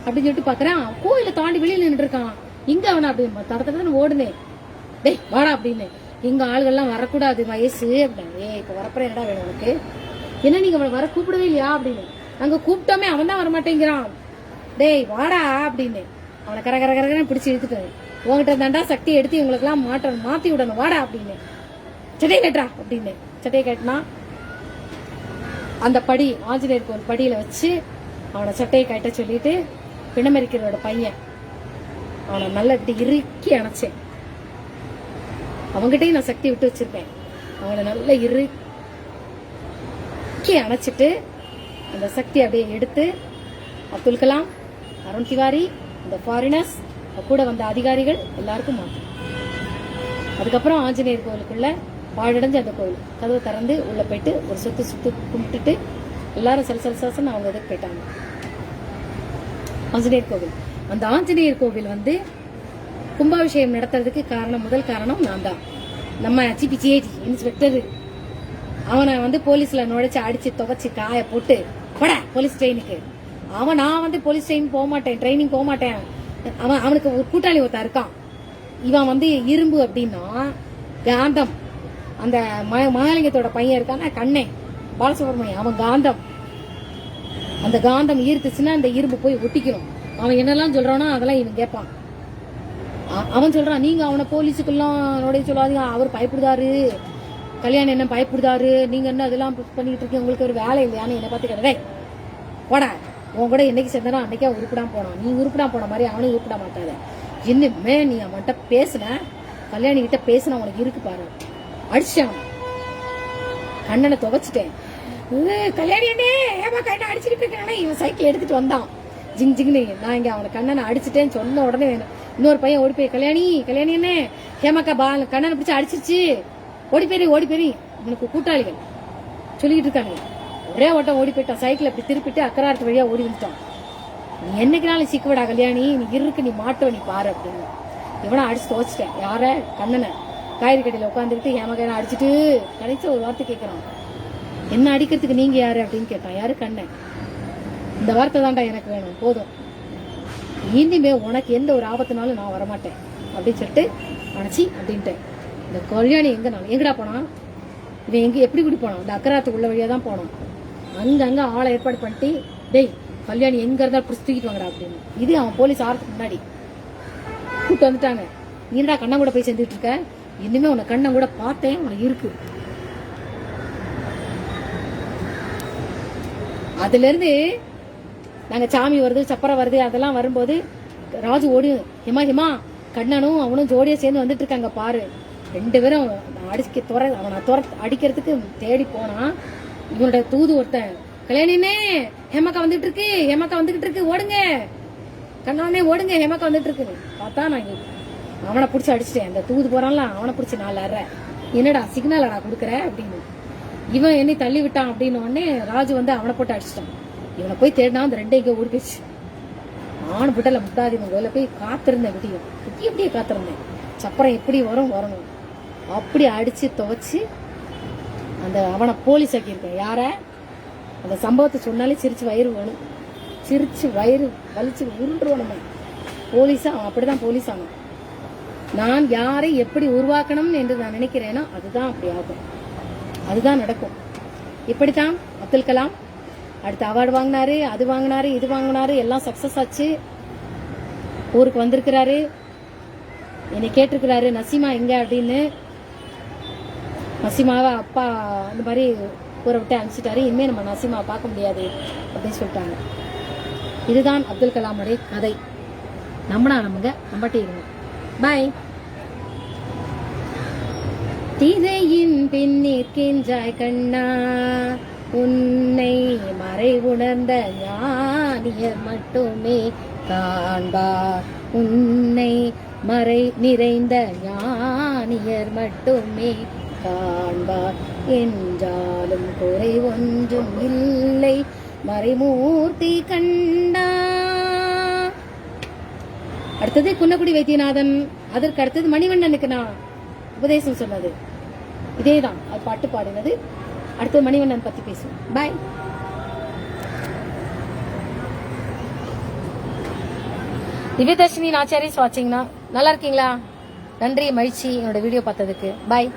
அப்படின்னு சொல்லிட்டு பாக்குறான். கோயில தாண்டி வெளியில நின்று இருக்கான். எங்க அவனா அப்படின்னு தடத்தடன்னு ஓடுனேன். டேய் வாடா அப்படின்னு. எங்க ஆளுகள்லாம் வரக்கூடாது வயசு அப்படின்னு. இப்ப வரப்புற என்னடா வேணும் உனக்கு? என்ன நீங்க அவனை வர கூப்பிடவே இல்லையா அப்படின்னு. நாங்க கூப்பிட்டோமே, அவன் தான் வரமாட்டேங்கிறான். டேய் வாடா அப்படின்னு அவனை கரகரன்னு பிடிச்சி இழுத்துட்டு, உங்ககிட்ட தாண்டா சக்தி எடுத்து இவங்களுக்கு எல்லாம் மாத்தி விடணும், வாடா அப்படின்னு. சட்டையை கட்டுறா அப்படின்னு சட்டையை கட்டினா அந்த படி ஆஞ்சநேயர் கோவில் படியில வச்சு அவனை சட்டையை கட்ட சொல்லிட்டு, பிணமெரிக்கிறோட பையன் அவனை நல்லா இறுக்கி அணைச்சேன். அவங்ககிட்டயும் நான் சக்தி விட்டு வச்சிருப்பேன். அவனை நல்லா இறுக்கி அணைச்சிட்டு அந்த சக்தி அப்படியே எடுத்து அப்துல் கலாம், அருண் திவாரி, இந்த ஃபாரினர்ஸ் கூட வந்த அதிகாரிகள் எல்லாருக்கும் மாற்றும். அதுக்கப்புறம் ஆஞ்சநேயர் கோவிலுக்குள்ள பாழடைஞ்ச அந்த கோவில் கதவை திறந்து உள்ள போயிட்டு ஒரு சுத்து கும்பிட்டுட்டு எல்லாரும் சலசலசாசன் அவங்க இதுக்கு போயிட்டாங்க. ஆஞ்சநேயர் கோவில், அந்த ஆஞ்சநேயர் கோவில் கும்பாபிஷேகம் நடத்துறதுக்கு முதல் காரணம் நான் தான். நம்ம சிபிசிஏடி இன்ஸ்பெக்டர் அவனை போலீஸ்ல நுழைச்சு அடிச்சு துவைச்சு காய போட்டு போட போலீஸ் ட்ரெயினுக்கு. நான் போலீஸ் ட்ரெயின் போக மாட்டேன், ட்ரைனிங் போக மாட்டேன். அவனுக்கு ஒரு கூட்டாளி ஒருத்தன் இருக்கான். இவன் இரும்பு அப்படின்னா காந்தம். அந்த மகாலிங்கத்தோட பையன் இருக்கான கண்ணே பாலசுப்ரமணியம், அவன் காந்தம். அந்த காந்தம் ஈர்த்துச்சுன்னா அந்த இரும்பு போய் ஒட்டிக்கணும். அவன் என்னெல்லாம் சொல்றானோ அதெல்லாம் இவன் கேட்பான். அவன் சொல்றான், நீங்க அவனை போலீஸுக்கெல்லாம் நுழைய சொல்லாதீங்க, அவர் பயப்படுதாரு, கல்யாணம் என்ன பயப்படுதாரு, நீங்க என்ன அதெல்லாம் பண்ணிட்டு இருக்கீங்க, உங்களுக்கு ஒரு வேலை இல்லையான்னு என்ன பார்த்து கேட்டதே போட. உன் கூட என்னைக்கு சேர்ந்தானோ அன்னைக்கே உருப்பிடாம போனான். நீ உருப்பிடாம போன மாதிரி அவனையும் உருப்பிட மாட்டாத. இன்னுமே நீ அவன்கிட்ட பேசுன, கல்யாணி கிட்ட பேசுன, உனக்கு இருக்கு பாரு. அடிச்சான், கண்ணனை துவைச்சிட்டேன். கல்யாணி என்ன ஏமா கண்ணை அடிச்சுட்டு இருக்கேன். இவன் சைக்கிள் எடுத்துட்டு வந்தான் ஜிங் ஜிங்னு. நான் இங்க அவனை கண்ணனை அடிச்சுட்டேன்னு சொன்ன உடனே இன்னொரு பையன் ஓடி போய், கல்யாணி என்ன ஹேமாக்கா கண்ணனை பிடிச்சி அடிச்சிருச்சு, ஓடி போயிரு. இவனுக்கு கூட்டாளிகள் சொல்லிக்கிட்டு இருக்காங்க. ஒரே ஓட்டம் ஓடி போயிட்டான். சைக்கிள் அப்படி திருப்பிட்டு அக்கராரத்து வழியா ஓடி வந்துட்டான். நீ என்னைக்குனாலும் சிக்குவடா கல்யாணி, நீ இருக்கு, நீ மாட்டுவ, நீ பாரு அப்படின்னு. இவனை அடிச்சு துவச்சிட்டேன். யார? கண்ணனை. காய்கறி கடையில உட்காந்துக்கிட்டு ஏமாக்கான அடிச்சுட்டு கடைசி ஒரு வார்த்தை கேட்கறான், என்ன அடிக்கிறதுக்கு நீங்க யாரு அப்படின்னு கேட்டான். யாரு? கண்ணன். இந்த வார்த்தை தான்டா எனக்கு வேணும், போதும், இனிமே உனக்கு எந்த ஒரு ஆபத்துனாலும் நான் வரமாட்டேன் அப்படின்னு சொல்லிட்டு அணைச்சி அப்படின்ட்டேன். இந்த கல்யாணி எங்கடா போனான்? இவன் எப்படி கூட்டி போனான்? இந்த அக்கராத்துக்கு உள்ள வழியா தான் போனோம். அங்கங்க ஆளை ஏற்பாடு பண்ணிட்டு, டேய் கல்யாணி எங்க இருந்தா பிடிச்சி தூக்கிட்டு வாங்கடா அப்படின்னு. இது அவன் போலீஸ் ஆறதுக்கு முன்னாடி கூப்பிட்டு வந்துட்டாங்க. நீடா கண்ணன் கூட போய் சேர்ந்துட்டு இருக்க, இனிமே உன்னை கண்ணன் கூட பார்த்தேன், உனக்கு இருக்கு. அதுல இருந்து நாங்க சாமி வருது, சப்பரம் வருது, அதெல்லாம் வரும்போது ராஜு ஓடி, ஹிமா கண்ணனும் அவனும் ஜோடியா சேர்ந்து வந்துட்டு இருக்காங்க பாரு. 2 பேரும் அவனை அடிக்கிறதுக்கு தேடி போனா, இவனோட தூது ஒருத்தன், கல்யாணினே ஹேமாக்கா வந்துட்டு இருக்கு, ஓடுங்க கண்ணானே ஓடுங்க, ஹேமாக்கா வந்துட்டு இருக்கு. பார்த்தா நான் அவனை பிடிச்சி அடிச்சிட்டேன். அந்த தூது போறான்ல அவனை பிடிச்சி 4 அற என்னடா சிக்னலடா கொடுக்குற அப்படின்னு. இவன் என்னை தள்ளி விட்டான் அப்படின்னு உடனே ராஜு வந்து அவனை போட்டு அடிச்சிட்டான். இவனை போய் தேடினா அந்த ரெண்டே இங்கே ஓடிச்சு. நானும் விட்டல முட்டாதி கோயில போய் காத்திருந்தேன். விடியும் எப்படியே காத்திருந்தேன். சப்பரம் எப்படி வரணும் அப்படி அடிச்சு துவைச்சு அந்த அவனை போலீஸ் ஆக்கியிருக்கேன். யார அந்த சம்பவத்தை சொன்னாலே சிரிச்சு வயிறு வேணும், சிரிச்சு வயிறு வலிச்சு உருண்டுருவோம். போலீஸா அவன் அப்படிதான் போலீஸ் ஆனான். நான் யாரை எப்படி உருவாக்கணும் என்று நான் நினைக்கிறேனோ அதுதான் அப்படி ஆகும், அதுதான் நடக்கும். இப்படித்தான் அப்துல் கலாம் அடுத்த அவார்டு வாங்கினாரு, அது வாங்கினாரு, இது வாங்கினாரு, எல்லாம் சக்சஸ் ஆச்சு. ஊருக்கு வந்திருக்கிறாரு, என்னை கேட்டிருக்கிறாரு நசீமா எங்க அப்படின்னு. நசீமாவை அப்பா அந்த மாதிரி ஊரை விட்டு அனுப்பிச்சிட்டாரு. இனிமே நம்ம நசீமாவை பார்க்க முடியாது அப்படின்னு சொல்லிட்டாங்க. இதுதான் அப்துல் கலாமுடைய கதை. நம்பினா நம்பட்டே இருங்க. பாய். திரையின் பின் நிற்கின்றாய் கண்ணா, உன்னை மறை உணர்ந்த ஞானியர் மட்டுமே காண்பார், உன்னை மறை நிறைந்த ஞானியர் மட்டுமே காண்பார், என்றாலும் குறை ஒன்றும் இல்லை மறைமூர்த்தி கண்டா. அடுத்தது குன்னக்குடி வைத்தியநாதன், அதற்கு அடுத்தது மணிவண்ணனுக்கு நான் உபதேசம் சொன்னது இதேதான். அது பாட்டு பாடினது. அடுத்து மணிவண்ணன் பத்தி பேசுவோம். பாய். திவ்யதர்ஷினி ஆச்சாரிஸ் வாட்சிங்னா நல்லா இருக்கீங்களா? நன்றி, மகிழ்ச்சி என்னோட வீடியோ பார்த்ததுக்கு. பாய்.